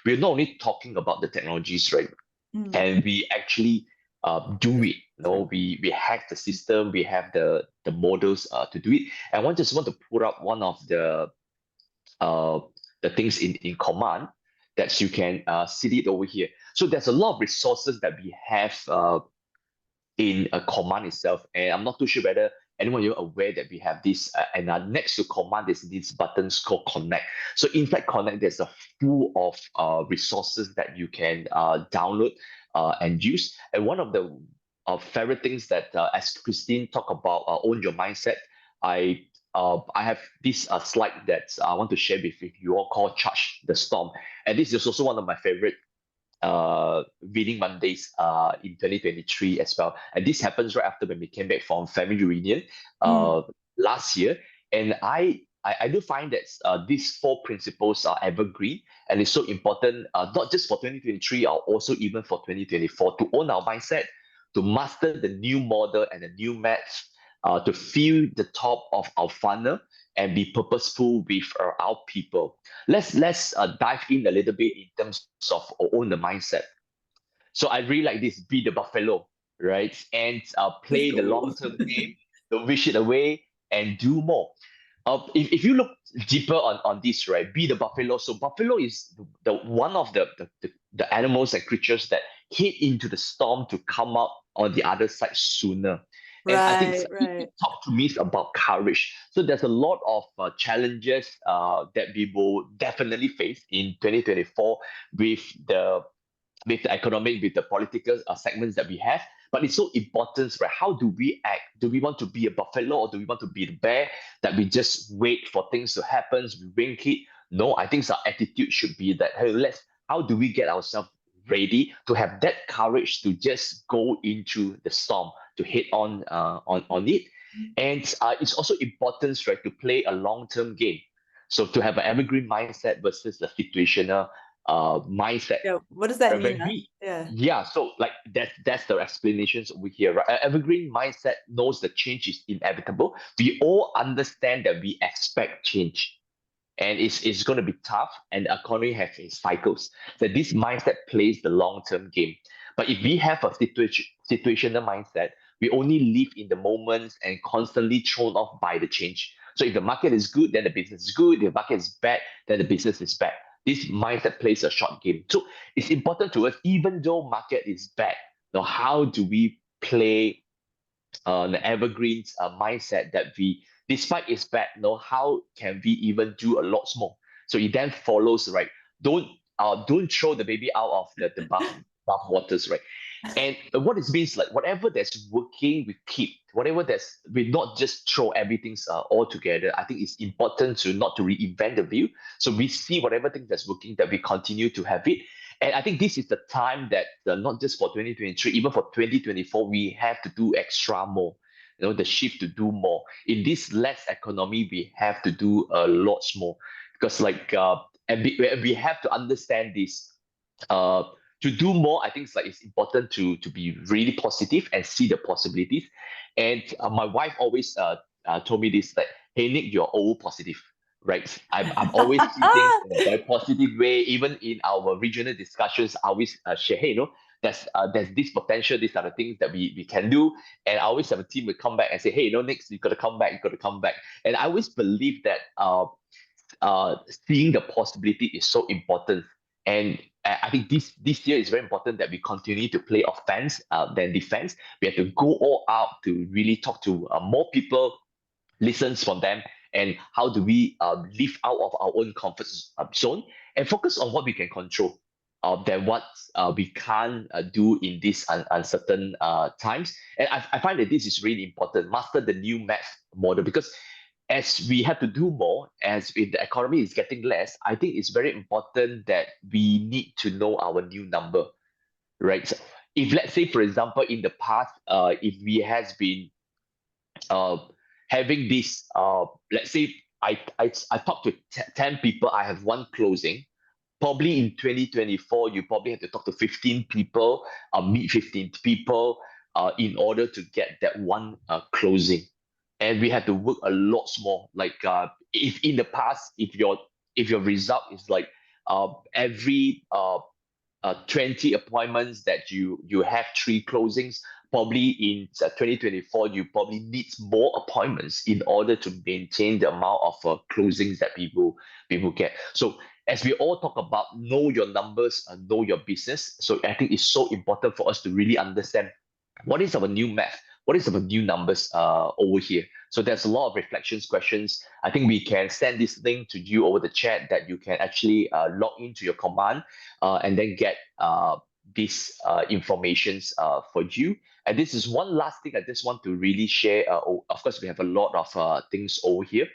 we're not only talking about the technologies, right? And we actually do it. We hack the system, we have the models to do it. And I just want to put up one of the things in command that you can see it over here. So there's a lot of resources that we have in a command itself, and I'm not too sure whether anyone you're aware that we have this. And next to command, there's these buttons called connect. So inside connect, there's a full of resources that you can download and use. And one of the favorite things that, as Christine talked about, own your mindset. I have this slide that I want to share with you all called Charge the Storm. And this is also one of my favorite Winning Mondays in 2023 as well. And this happens right after when we came back from family reunion last year. And I do find that these 4 principles are evergreen, and it's so important, not just for 2023, or also even for 2024, to own our mindset, to master the new model and the new maths, to fill the top of our funnel and be purposeful with our people. Let's dive in a little bit in terms of own the mindset. So I really like this: be the buffalo, right? And play the long-term game, don't wish it away, and do more. If you look deeper on this, right, be the buffalo. So buffalo is the one of the animals and creatures that hit into the storm to come out on the other side sooner. And I think Right. talk to me about courage. So there's a lot of challenges that we will definitely face in 2024 with the economic, with the political segments that we have. But it's so important, right? How do we act? Do we want to be a buffalo, or do we want to be the bear that we just wait for things to happen, we wink it? No, I think our attitude should be that, hey, how do we get ourselves ready to have that courage to just go into the storm, to hit on it? And it's also important, right, to play a long-term game. So to have an evergreen mindset versus a situational mindset. Yeah. What does that mean? Yeah, so like that's the explanations over here, right? An evergreen mindset knows that change is inevitable. We all understand that we expect change, and it's going to be tough, and the economy has its cycles. So this mindset plays the long-term game. But if we have a situational mindset, we only live in the moments and constantly thrown off by the change. So if the market is good, then the business is good. If the market is bad, then the business is bad. This mindset plays a short game. So it's important to us, even though market is bad, now how do we play the evergreens mindset that we, despite it's bad, how can we even do a lot more? So it then follows, right? Don't throw the baby out of the bath waters, right? And what it means, like whatever that's working, we keep. Whatever we not just throw everything all together. I think it's important to not to reinvent the wheel. So we see whatever thing that's working, that we continue to have it. And I think this is the time that not just for 2023, even for 2024, we have to do extra more. The shift to do more. In this less economy, we have to do a lot more. Because and we have to understand this. To do more, I think it's important to be really positive and see the possibilities. And my wife always told me this, that, hey Nick, you're all positive, right? I'm always see things in a very positive way. Even in our regional discussions, I always share, hey, there's this potential, these are the things that we can do. And I always have a team will come back and say, hey, Nick, you got to come back, And I always believe that seeing the possibility is so important. And I think this year is very important that we continue to play offense than defense. We have to go all out to really talk to more people, listen from them, and how do we live out of our own comfort zone and focus on what we can control than what we can't do in these uncertain times. And I find that this is really important. Master the new math model, because as we have to do more, as if the economy is getting less, I think it's very important that we need to know our new number, right? So if let's say, for example, in the past, if we has been having this, let's say I talked to 10 people, I have one closing. Probably in 2024, you probably have to talk to 15 people, meet 15 people in order to get that one closing. And we had to work a lot more. Like if in the past, if your result is like every 20 appointments that you have 3 closings, probably in 2024 you probably need more appointments in order to maintain the amount of closings that people get. So as we all talk about know your numbers and know your business, so I think it's so important for us to really understand what is our new math, what is our new numbers over here. So there's a lot of reflections, questions. I think we can send this link to you over the chat that you can actually log into your command and then get this informations for you. And this is one last thing I just want to really share. Of course, we have a lot of things over here.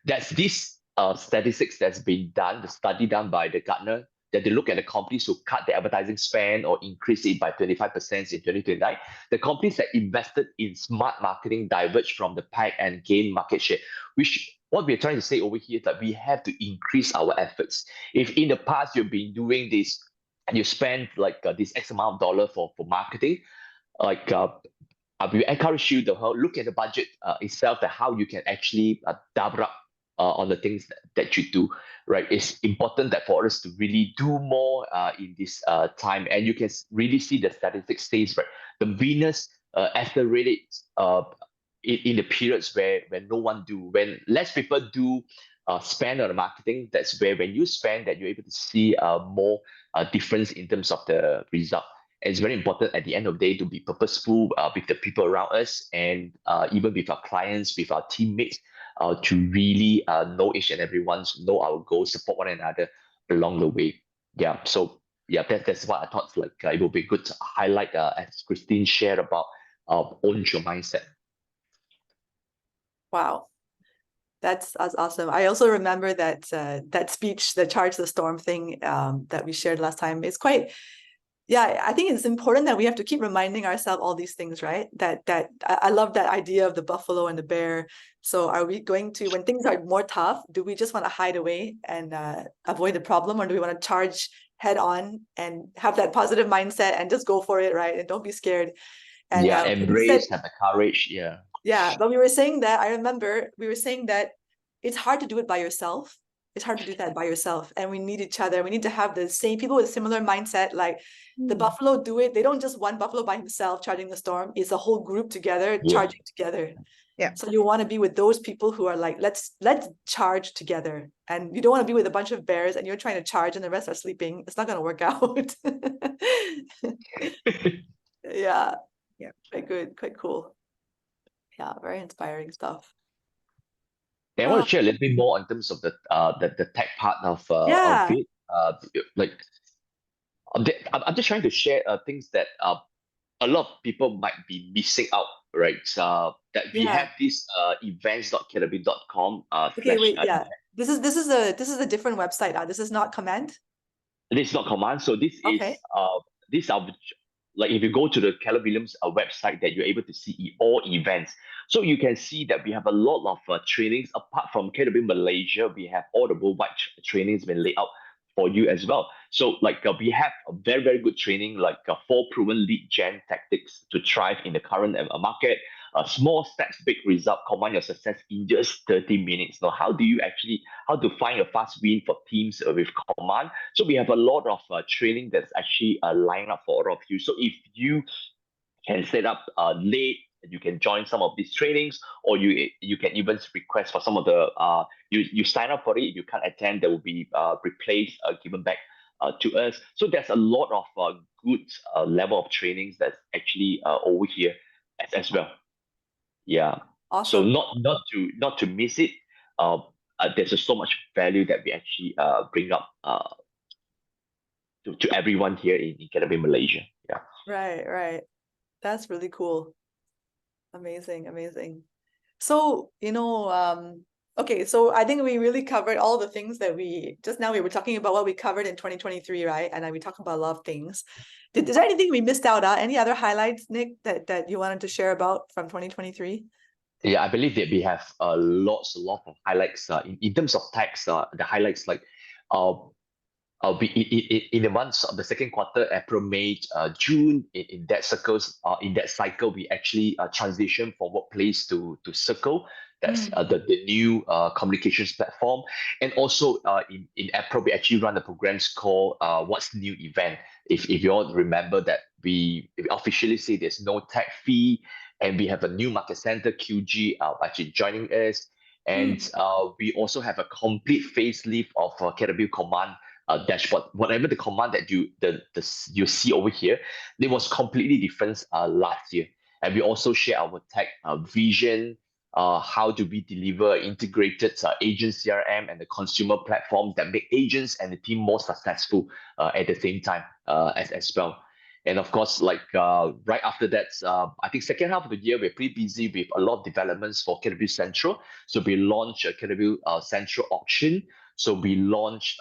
There's this statistics that's been done, the study done by the Gartner, that they look at the companies who cut their advertising spend or increase it by 25% in 2029. The companies that invested in smart marketing diverged from the pack and gained market share, which what we're trying to say over here is that we have to increase our efforts. If in the past you've been doing this and you spend like this X amount of dollar for marketing, like we encourage you to look at the budget itself, that how you can actually double up on the things that you do, right? It's important that for us to really do more in this time. And you can really see the statistics says, right? The winners accelerated in the periods where no one do. When less people do spend on the marketing, that's where when you spend that you're able to see more difference in terms of the result. And it's very important at the end of the day to be purposeful with the people around us and even with our clients, with our teammates, to really know each and everyone, know our goals, support one another along the way. Yeah, so yeah, that's what I thought. Like it will be good to highlight as Christine shared about own your mindset. Wow. That's awesome. I also remember that that speech, the Charge the Storm thing that we shared last time. It's quite, yeah, I think it's important that we have to keep reminding ourselves all these things, right? That I love that idea of the buffalo and the bear. So are we going to, when things are more tough, do we just want to hide away and avoid the problem, or do we want to charge head on and have that positive mindset and just go for it, right? And don't be scared. And yeah, embrace, have the courage. Yeah. Yeah, but we were saying that, I remember we were saying that it's hard to do it by yourself. it's hard to do that by yourself. And we need each other. We need to have the same people with similar mindset. Like the buffalo do it. They don't just one buffalo by himself charging the storm. It's a whole group together charging together. Yeah. So you want to be with those people who are like, let's charge together. And you don't want to be with a bunch of bears and you're trying to charge and the rest are sleeping. It's not going to work out. Yeah. Yeah. Quite good. Quite cool. Yeah. Very inspiring stuff. And I want to share a little bit more in terms of the tech part of Yeah. it. Like I'm just trying to share things that a lot of people might be missing out, right? That we Yeah. have this events.kw.com Okay, wait, slash yeah. This is a different website. This is not Command. this is not Command. So this Okay. is our, like if you go to the Keller Williams website, that you're able to see all events. So you can see that we have a lot of trainings. Apart from KW Malaysia, we have all the worldwide trainings been laid out for you as well. So like we have a very, very good training, like 4 proven lead gen tactics to thrive in the current market. Small steps, big result, command your success in just 30 minutes. Now, how to find a fast win for teams with command? So we have a lot of training that's actually lined up for all of you. So if you can set up late, you can join some of these trainings, or you can even request for some of the you sign up for it. If you can't attend, there will be replaced given back to us. So there's a lot of good level of trainings that's actually over here as well. Yeah. So Awesome. not to miss it. There's just so much value that we actually bring up to everyone here in KW Malaysia. Yeah. Right. That's really cool. Amazing. So, okay, so I think we really covered all the things that we were talking about what we covered in 2023, right? And then we talked about a lot of things. Is there anything we missed out on? Any other highlights, Nick, that you wanted to share about from 2023? Yeah, I believe that we have a lot of highlights in terms of tax. The highlights like in the months of the second quarter, April, May, June, in that cycle, we actually transition from Workplace to Circle. That's the new communications platform. And also in April, we actually run the programs called What's New Event. If you all remember that we officially say there's no tech fee, and we have a new market center, QG, actually joining us. And we also have a complete facelift of KW Command dashboard. Whatever the command that you see over here, it was completely different last year. And we also share our tech vision. How do we deliver integrated agent CRM and the consumer platforms that make agents and the team more successful at the same time as well. And of course, like right after that, I think second half of the year, we're pretty busy with a lot of developments for KW Central. So we launched a KW Central auction. So we launched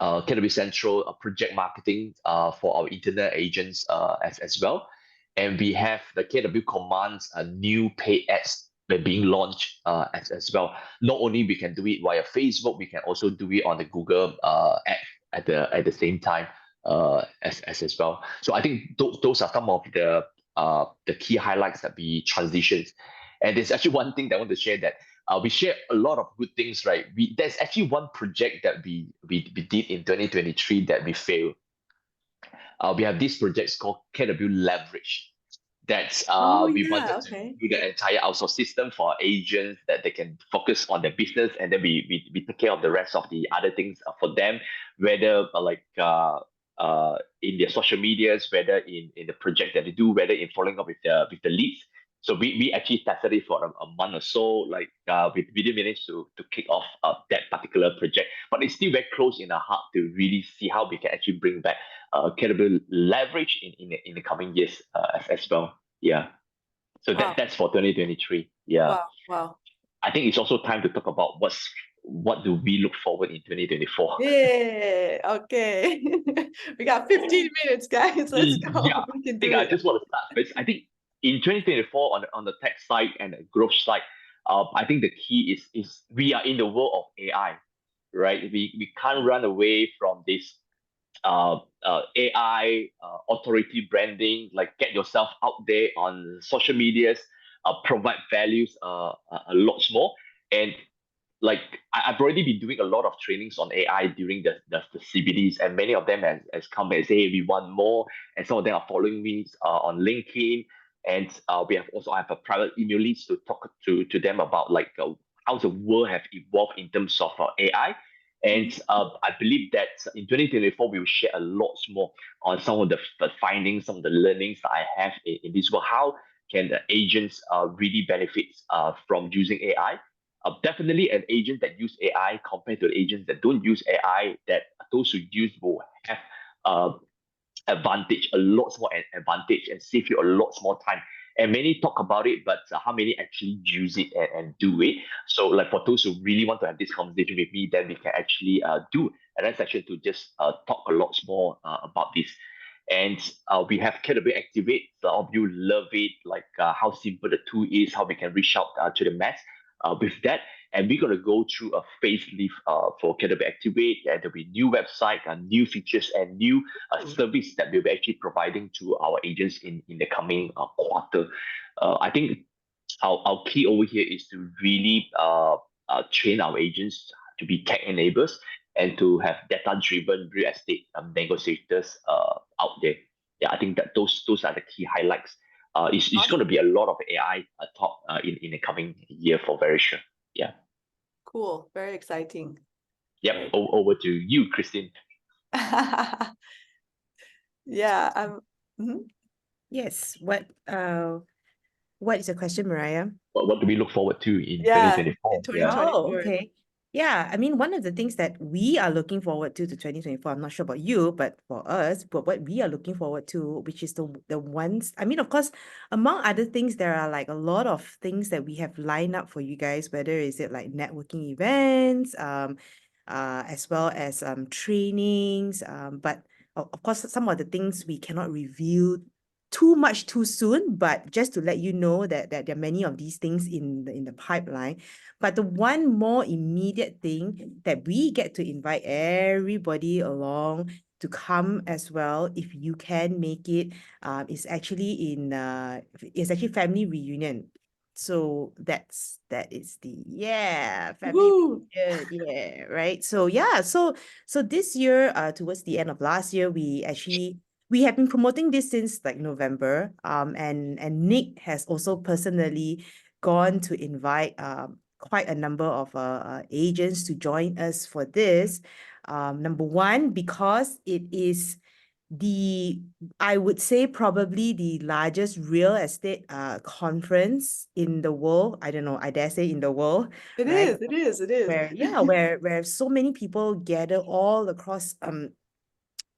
KW Central project marketing for our internal agents as well. And we have the KW Commands new paid ads being launched as well. Not only we can do it via Facebook, we can also do it on the Google ad at the same time as well. So I think those are some of the key highlights that we transitioned. And there's actually one thing that I want to share, that we share a lot of good things, right? There's actually one project that we did in 2023 that we failed. We have these projects called KW Leverage. That's we wanted to do the entire outsource system for agents, that they can focus on their business, and then we take care of the rest of the other things for them, whether in their social medias, whether in the project that they do, whether in following up with the leads. So we actually tested it for a month or so. Like we didn't manage to kick off that particular project, but it's still very close in our heart to really see how we can actually bring back KW Leverage in the coming years as well. Yeah. So that's for 2023. Yeah. Wow. I think it's also time to talk about what do we look forward in 2024. Yeah. Okay. We got 15 minutes, guys. Let's go. Yeah. We can do it. I just want to start first. I think in 2024 on the tech side and the growth side, I think the key is we are in the world of AI, right? We can't run away from this AI authority branding. Like, get yourself out there on social medias, provide values a lot more. And like I've already been doing a lot of trainings on AI during the CBDs, and many of them has come and say, hey, we want more, and some of them are following me on LinkedIn, and we have a private email list to talk to them about like how the world have evolved in terms of AI. And I believe that in 2024, we will share a lot more on some of the findings, some of the learnings that I have in this world. How can the agents really benefit from using AI? Definitely an agent that use AI compared to the agents that don't use AI, that those who use will have advantage, a lot more advantage, and save you a lot more time. And many talk about it, but how many actually use it and do it? So, like for those who really want to have this conversation with me, then we can actually do another session to just talk a lot more about this. And we have KW Activate. A lot of you love it, like how simple the tool is, how we can reach out to the mass with that. And we're going to go through a facelift for KW Activate, and there'll be new website, new features, and new service that we'll be actually providing to our agents in the coming quarter. I think our key over here is to really train our agents to be tech enablers and to have data-driven real estate negotiators out there. Yeah, I think that those are the key highlights. It's going to be a lot of AI talk in the coming year for very sure. Yeah. Cool. Very exciting. Yep. Over to you, Christine. Yeah. Yes. What is the question, Mariah? What do we look forward to in Yeah, 2024? in 2024. Oh, okay. Yeah, I mean, one of the things that we are looking forward to 2024, I'm not sure about you, but for us, but what we are looking forward to, which is the ones, I mean, of course, among other things, there are like a lot of things that we have lined up for you guys, whether is it like networking events, as well as trainings, but of course, some of the things we cannot reveal too much too soon, but just to let you know that there are many of these things in the pipeline. But the one more immediate thing that we get to invite everybody along to come as well, if you can make it, is actually family reunion. So that is the family Woo! reunion, right? So so this year, towards the end of last year, we have been promoting this since like November. And Nick has also personally gone to invite quite a number of agents to join us for this. Number one, because it is I would say probably the largest real estate conference in the world. I don't know, I dare say in the world, It right? is. Where so many people gather all across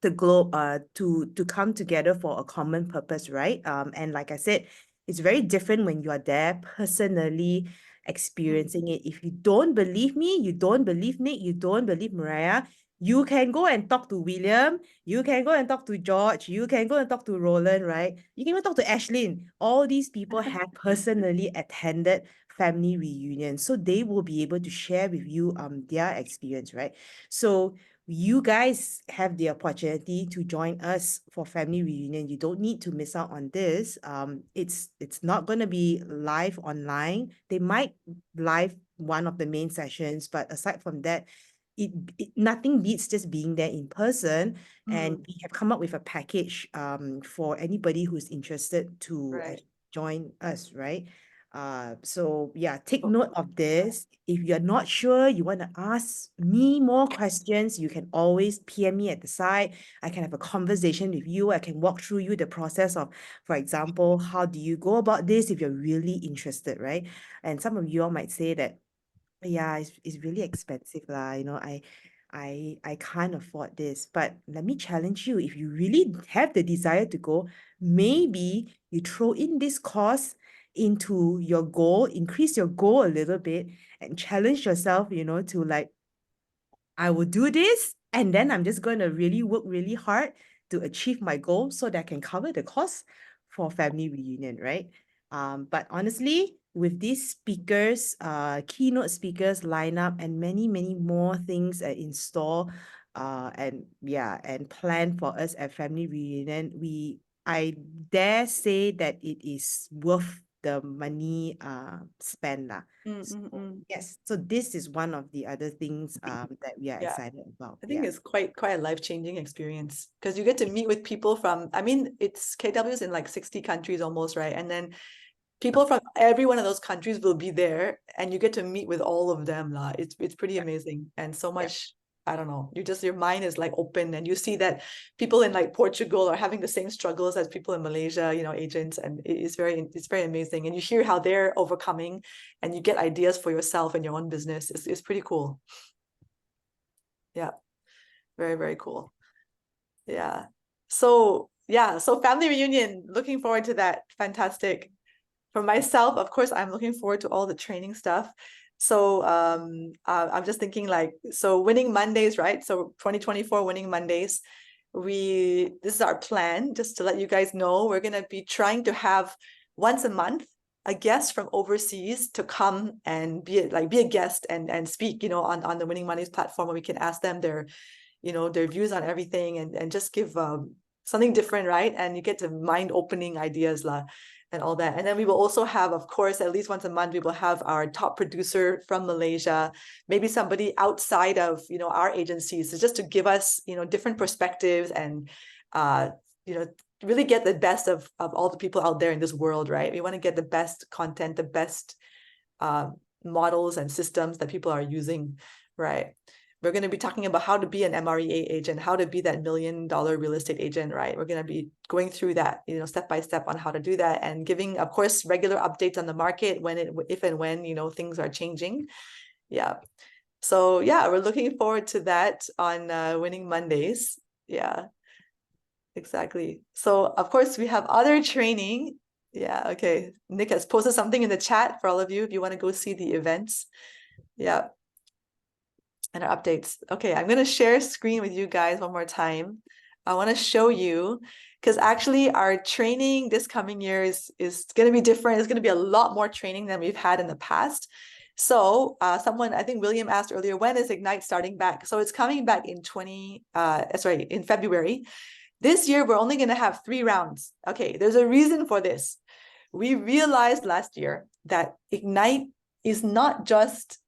the globe to come together for a common purpose, right? And like I said, it's very different when you are there personally experiencing it. If you don't believe me, you don't believe Nick, you don't believe Mariah, you can go and talk to William, you can go and talk to George, you can go and talk to Roland, right? You can even talk to Ashlyn. All these people have personally attended family reunions, so they will be able to share with you their experience, right? So you guys have the opportunity to join us for family reunion. You don't need to miss out on this. It's not going to be live online. They might live one of the main sessions, but aside from that, it nothing beats just being there in person. And we have come up with a package for anybody who's interested to Right. join us, right? So yeah, take note of this. If you're not sure, you want to ask me more questions, you can always PM me at the side. I can have a conversation with you. I can walk through you the process of, for example, how do you go about this if you're really interested, right? And some of you all might say that, yeah, it's really expensive lah. You know, I can't afford this. But let me challenge you. If you really have the desire to go, maybe you throw in this course into your goal, increase your goal a little bit, and challenge yourself, to like, I will do this, and then I'm just going to really work really hard to achieve my goal so that I can cover the cost for family reunion, right? But honestly, with these speakers, keynote speakers lineup, and many, many more things in store, and plan for us at family reunion, I dare say that it is worth the money spent lah. Yes, so this is one of the other things that we are Yeah. excited about. I think it's quite a life-changing experience because you get to meet with people from, I mean, it's KW's in like 60 countries almost, right? And then people from every one of those countries will be there and you get to meet with all of them. It's pretty amazing. And so much, I don't know, your mind is like open and you see that people in like Portugal are having the same struggles as people in Malaysia, you know, agents, and it's very amazing. And you hear how they're overcoming and you get ideas for yourself and your own business. It's pretty cool. Yeah. Very, very cool. Yeah. So family reunion, looking forward to that. Fantastic. For myself, of course, I'm looking forward to all the training stuff. So I'm just thinking like, so Winning Mondays, right? So 2024 Winning Mondays, this is our plan, just to let you guys know, we're gonna be trying to have once a month a guest from overseas to come and be a guest and speak, you know, on the Winning Mondays platform, where we can ask them their views on everything and just give something different, right? And you get to mind-opening ideas and all that. And then we will also have, of course, at least once a month, we will have our top producer from Malaysia, maybe somebody outside of, you know, our agencies, so just to give us, you know, different perspectives and, you know, really get the best of all the people out there in this world, right? We want to get the best content, the best models and systems that people are using, right? We're going to be talking about how to be an MREA agent, how to be that $1 million real estate agent, right? We're going to be going through that, you know, step by step on how to do that, and giving, of course, regular updates on the market if and when, you know, things are changing. Yeah. So yeah, we're looking forward to that on Winning Mondays. Yeah, exactly. So of course we have other training. Yeah. Okay. Nick has posted something in the chat for all of you if you want to go see the events. Yeah. And our updates. Okay, I'm going to share screen with you guys one more time. I want to show you, because actually our training this coming year is going to be different. It's going to be a lot more training than we've had in the past. So someone, I think William asked earlier, when is Ignite starting back? So it's coming back in in February. This year, we're only going to have 3 rounds. Okay, there's a reason for this. We realized last year that Ignite is not just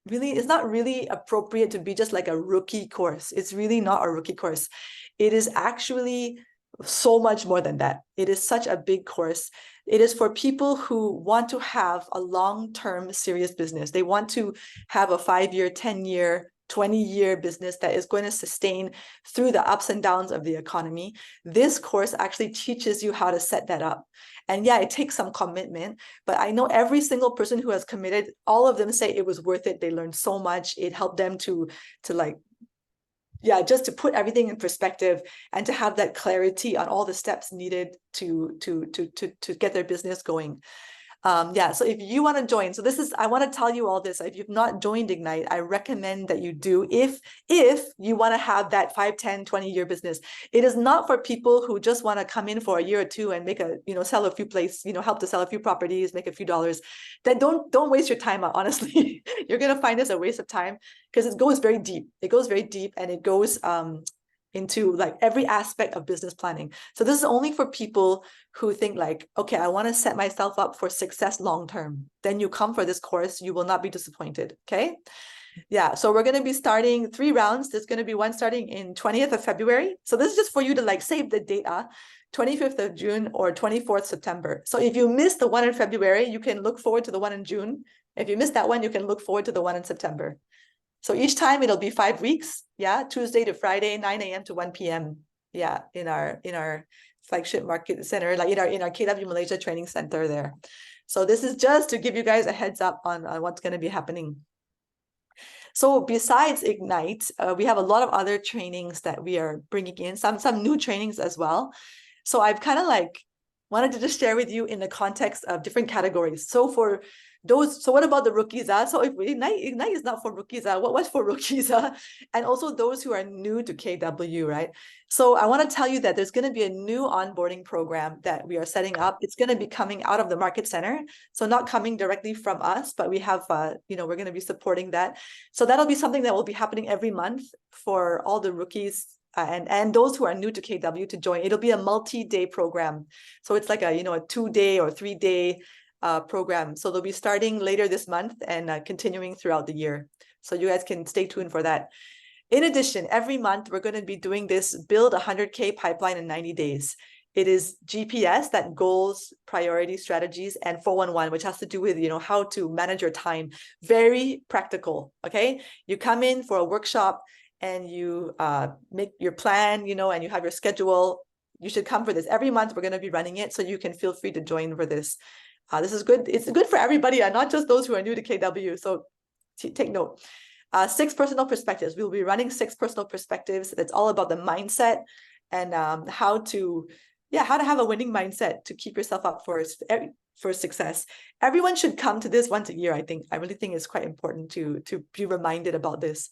it's not really appropriate to be just like a rookie course. It's really not a rookie course. It is actually so much more than that. It is such a big course. It is for people who want to have a long-term serious business. They want to have a 5-year, 10-year, 20-year business that is going to sustain through the ups and downs of the economy. This course actually teaches you how to set that up. And yeah, it takes some commitment, but I know every single person who has committed, all of them say it was worth it. They learned so much. It helped them to like, yeah, just to put everything in perspective and to have that clarity on all the steps needed to get their business going. Yeah, so if you want to join, so I want to tell you all this. If you've not joined Ignite, I recommend that you do if you want to have that 5, 10, 20-year business. It is not for people who just want to come in for a year or two and make sell a few help to sell a few properties, make a few dollars. Then don't waste your time, honestly. You're going to find this a waste of time because it goes very deep. It goes very deep and it goes into like every aspect of business planning. So this is only for people who think like, okay, I want to set myself up for success long-term. Then you come for this course, you will not be disappointed, okay? Yeah, so we're going to be starting 3 rounds. There's going to be one starting in 20th of February. So this is just for you to like save the date, 25th of June or 24th September. So if you missed the one in February, you can look forward to the one in June. If you missed that one, you can look forward to the one in September. So each time it'll be 5 weeks, yeah, Tuesday to Friday, 9 a.m. to 1 p.m. Yeah, in our flagship market center, like in our KW Malaysia training center there. So this is just to give you guys a heads up on what's going to be happening. So besides Ignite, we have a lot of other trainings that we are bringing in, some new trainings as well. So I've kind of like wanted to just share with you in the context of different categories. So for those, so what about the rookies? So if Ignite is not for rookies, what's for rookies? And also those who are new to KW, right? So I want to tell you that there's going to be a new onboarding program that we are setting up. It's going to be coming out of the market center. So not coming directly from us, but we have, we're going to be supporting that. So that'll be something that will be happening every month for all the rookies and those who are new to KW to join. It'll be a multi-day program. So it's like a 2-day or 3-day program. So they'll be starting later this month and continuing throughout the year. So you guys can stay tuned for that. In addition, every month we're going to be doing this build 100K pipeline in 90 days. It is GPS, that goals, priorities, strategies, and 411, which has to do with, how to manage your time. Very practical, okay? You come in for a workshop and you make your plan, and you have your schedule. You should come for this. Every month we're going to be running it, so you can feel free to join for this. This is good. It's good for everybody, not just those who are new to KW. So take note. 6 personal perspectives. We'll be running 6 personal perspectives. That's all about the mindset and how to have a winning mindset to keep yourself up for success. Everyone should come to this once a year, I think. I really think it's quite important to be reminded about this.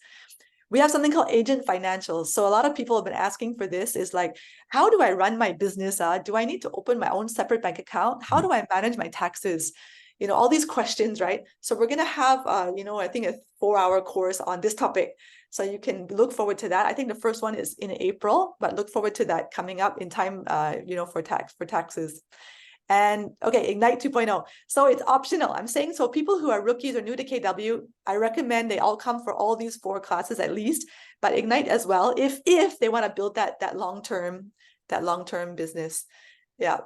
We have something called agent financials. So a lot of people have been asking for this, is like, how do I run my business? Do I need to open my own separate bank account? How do I manage my taxes? All these questions, right? So we're going to have, I think a 4-hour course on this topic. So you can look forward to that. I think the first one is in April, but look forward to that coming up in time, for taxes. And okay, Ignite 2.0. So it's optional. I'm saying, so people who are rookies or new to KW, I recommend they all come for all these 4 classes at least, but Ignite as well, if they want to build that long-term business. Yeah.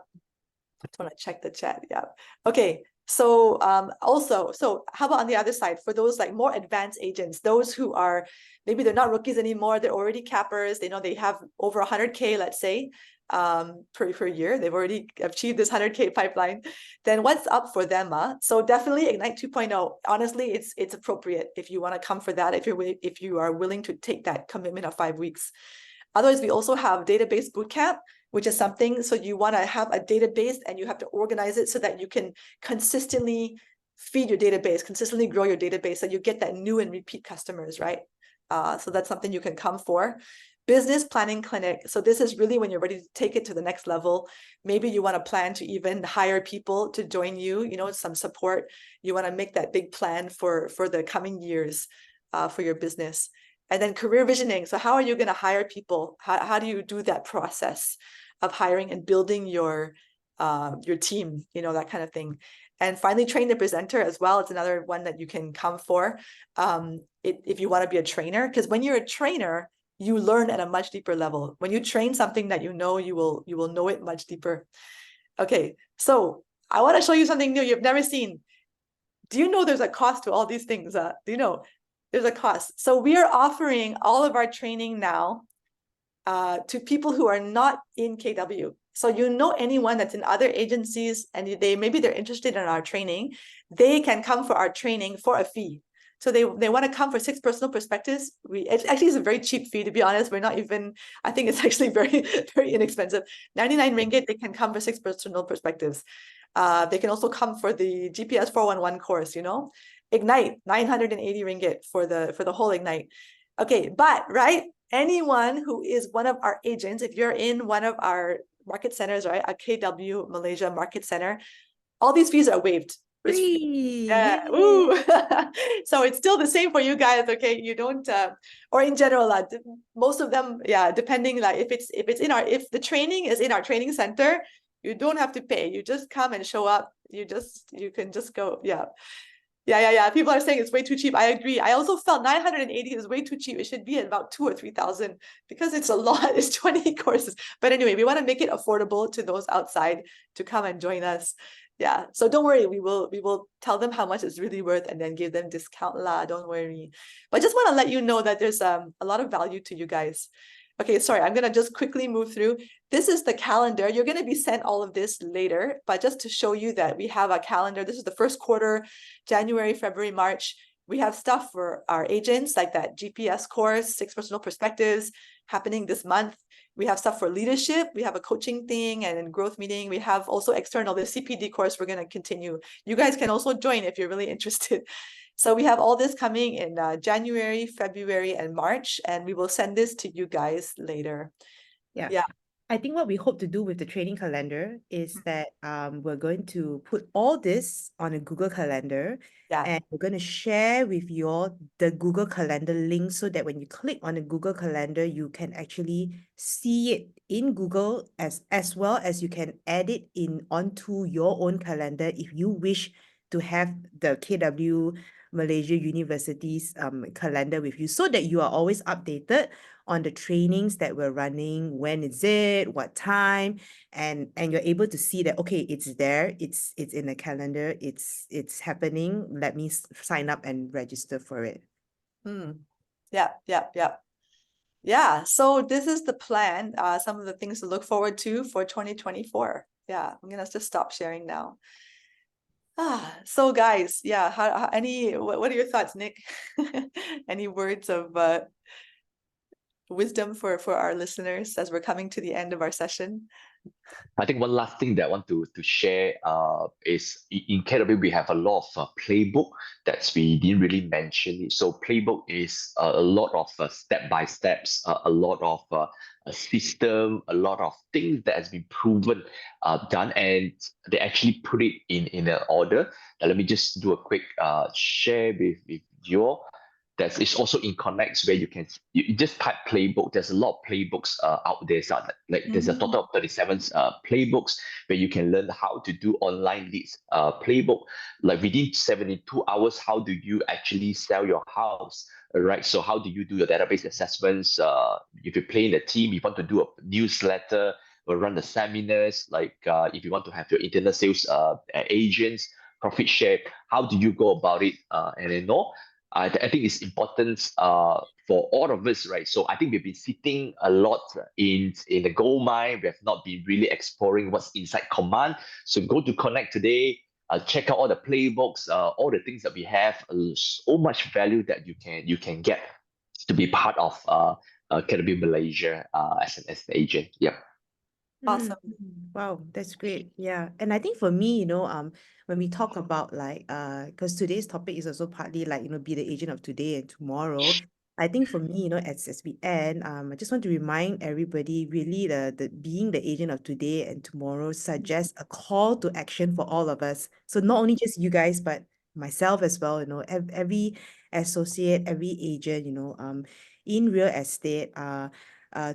I just want to check the chat. Yeah. Okay. So so how about on the other side, for those like more advanced agents, those who are, maybe they're not rookies anymore, they're already cappers, they have over 100K, let's say, per year, they've already achieved this 100K pipeline, then what's up for them? So definitely Ignite 2.0, honestly, it's appropriate if you want to come for that, if you are willing to take that commitment of 5 weeks. Otherwise, we also have database bootcamp, which is something, so you want to have a database and you have to organize it so that you can consistently feed your database, consistently grow your database, so you get that new and repeat customers, right? So that's something you can come for. Business planning clinic. So this is really when you're ready to take it to the next level. Maybe you want to plan to even hire people to join you, some support. You want to make that big plan for the coming years for your business. And then career visioning. So how are you going to hire people? How do you do that process of hiring and building your team, that kind of thing. And finally, train the presenter as well. It's another one that you can come for if you want to be a trainer, because when you're a trainer, you learn at a much deeper level. When you train something that you will know it much deeper. Okay, so I want to show you something new you've never seen. Do you know there's a cost to all these things? Do you know there's a cost? So we are offering all of our training now to people who are not in KW. So anyone that's in other agencies and maybe they're interested in our training, they can come for our training for a fee. So they want to come for 6 personal perspectives. It actually is a very cheap fee, to be honest. We're not even, I think it's actually very, very inexpensive. 99 ringgit, they can come for 6 personal perspectives. They can also come for the GPS 411 course, Ignite, 980 ringgit for the whole Ignite. Okay, but right, anyone who is one of our agents, if you're in one of our market centers, right, a KW Malaysia market center, all these fees are waived. Free. Yeah. Ooh. So it's still the same for you guys, okay? You don't or in general, most of them, yeah, depending, like if the training is in our training center, you don't have to pay. You just come and show up. You can just go. Yeah. People are saying it's way too cheap. I agree. I also felt 980 is way too cheap. It should be at about 2,000 or 3,000 because it's a lot. It's 20 courses. But anyway, we want to make it affordable to those outside to come and join us. Yeah. So don't worry. We will tell them how much it's really worth and then give them discount lah. Don't worry. But I just want to let you know that there's a lot of value to you guys. Okay, sorry, I'm going to just quickly move through. This is the calendar. You're going to be sent all of this later, but just to show you that we have a calendar. This is the first quarter, January, February, March. We have stuff for our agents, like that GPS course, 6 personal perspectives happening this month. We have stuff for leadership. We have a coaching thing and growth meeting. We have also external, the CPD course we're going to continue. You guys can also join if you're really interested. So we have all this coming in January, February, and March, and we will send this to you guys later. Yeah. Yeah. I think what we hope to do with the training calendar is that we're going to put all this on a Google Calendar, Yeah. and we're going to share with you all the Google Calendar link so that when you click on the Google Calendar, you can actually see it in Google as well as you can add it in onto your own calendar if you wish to have the KW Malaysia University's calendar with you so that you are always updated on the trainings that we're running, when is it, what time, and you're able to see that, okay, it's there, it's in the calendar, it's happening. Let me sign up and register for it. Yeah, yeah, yeah. Yeah, so this is the plan, some of the things to look forward to for 2024. Yeah, I'm gonna just stop sharing now. So guys, yeah, what are your thoughts, Nick? Any words of wisdom for our listeners as we're coming to the end of our session? I think one last thing that I want to share is in KW we have a lot of playbook that we didn't really mention it. So playbook is a lot of step by steps, a lot of a system, a lot of things that has been proven done, and they actually put it in an order. Now, let me just do a quick share with you all. It's also in Connects where you just type playbook. There's a lot of playbooks out there. So like there's a total of 37 playbooks where you can learn how to do online leads playbook. Like within 72 hours, how do you actually sell your house? Right. So how do you do your database assessments? If you play in the team, you want to do a newsletter or run the seminars, like if you want to have your internet sales agents, profit share, how do you go about it? And then I think it's important for all of us, right? So I think we've been sitting a lot in the gold mine. We have not been really exploring what's inside Command. So go to Connect today, check out all the playbooks, all the things that we have. So much value that you can get to be part of KW Malaysia as an agent. Yeah. Awesome. Wow, that's great. Yeah. And I think for me, when we talk about like because today's topic is also partly like, be the agent of today and tomorrow. I think for me, as we end, I just want to remind everybody really the being the agent of today and tomorrow suggests a call to action for all of us. So not only just you guys, but myself as well, every associate, every agent, in real estate,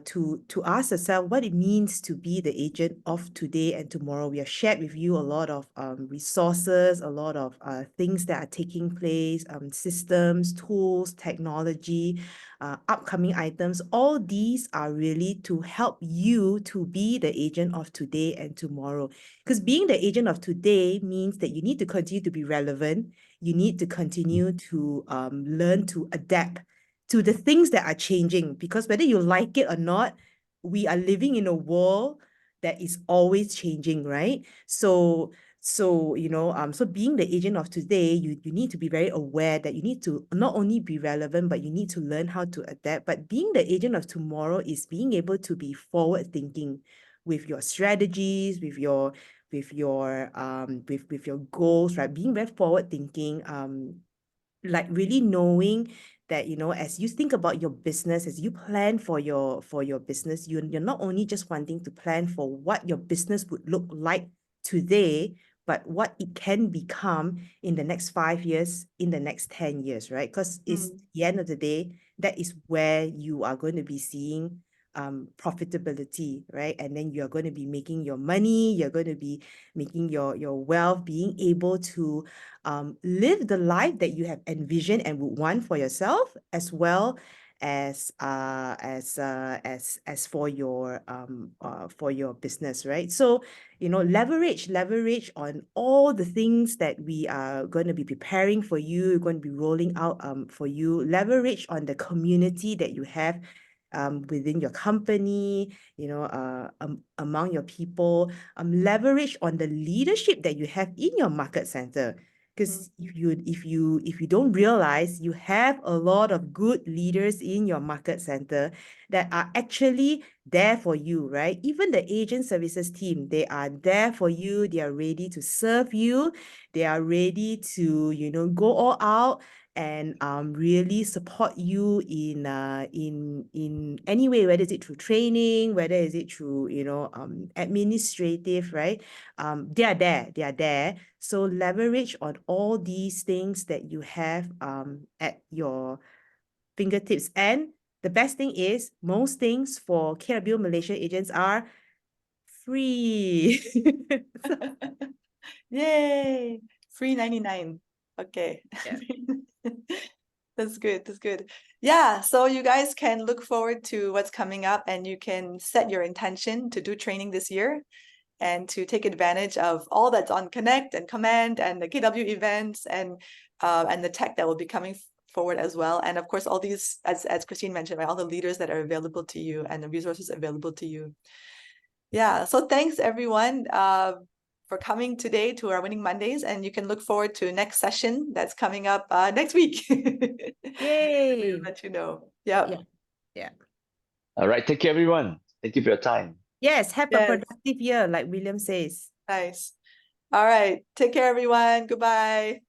to ask yourself what it means to be the agent of today and tomorrow. We have shared with you a lot of resources, a lot of things that are taking place, systems, tools, technology, upcoming items. All these are really to help you to be the agent of today and tomorrow. Because being the agent of today means that you need to continue to be relevant. You need to continue to learn to adapt to the things that are changing, because whether you like it or not, we are living in a world that is always changing, right? So being the agent of today, you need to be very aware that you need to not only be relevant, but you need to learn how to adapt. But being the agent of tomorrow is being able to be forward thinking with your strategies, with your goals, right? Being very forward thinking, like really knowing that, as you think about your business, as you plan for your business, you're not only just wanting to plan for what your business would look like today, but what it can become in the next 5 years, in the next 10 years, right? Because it's the end of the day, that is where you are going to be seeing profitability, right? And then you're going to be making your money, you're going to be making your wealth, being able to live the life that you have envisioned and would want for yourself, as well as for your business, right? So leverage on all the things that we are going to be preparing for you, going to be rolling out for you. Leverage on the community that you have within your company, among your people. Leverage on the leadership that you have in your market center. Because if you don't realize, you have a lot of good leaders in your market center that are actually there for you, right? Even the agent services team, they are there for you. They are ready to serve you. They are ready to, go all out and really support you in any way, whether is it through training, whether is it through, you know, administrative, right? They are there. So leverage on all these things that you have at your fingertips. And the best thing is, most things for KW Malaysia agents are free. Yay! Free 99. Okay. Yeah. That's good. That's good. Yeah. So you guys can look forward to what's coming up, and you can set your intention to do training this year and to take advantage of all that's on Connect and Command and the KW events and the tech that will be coming forward as well. And of course, all these, as Christine mentioned, right, all the leaders that are available to you and the resources available to you. Yeah. So thanks everyone for coming today to our Winning Mondays, and you can look forward to next session that's coming up next week. Yay! We'll let you know. Yeah. Yeah. All right. Thank you, everyone. Thank you for your time. Yes, have a Yes. productive year, like William says. Nice. All right. Take care, everyone. Goodbye.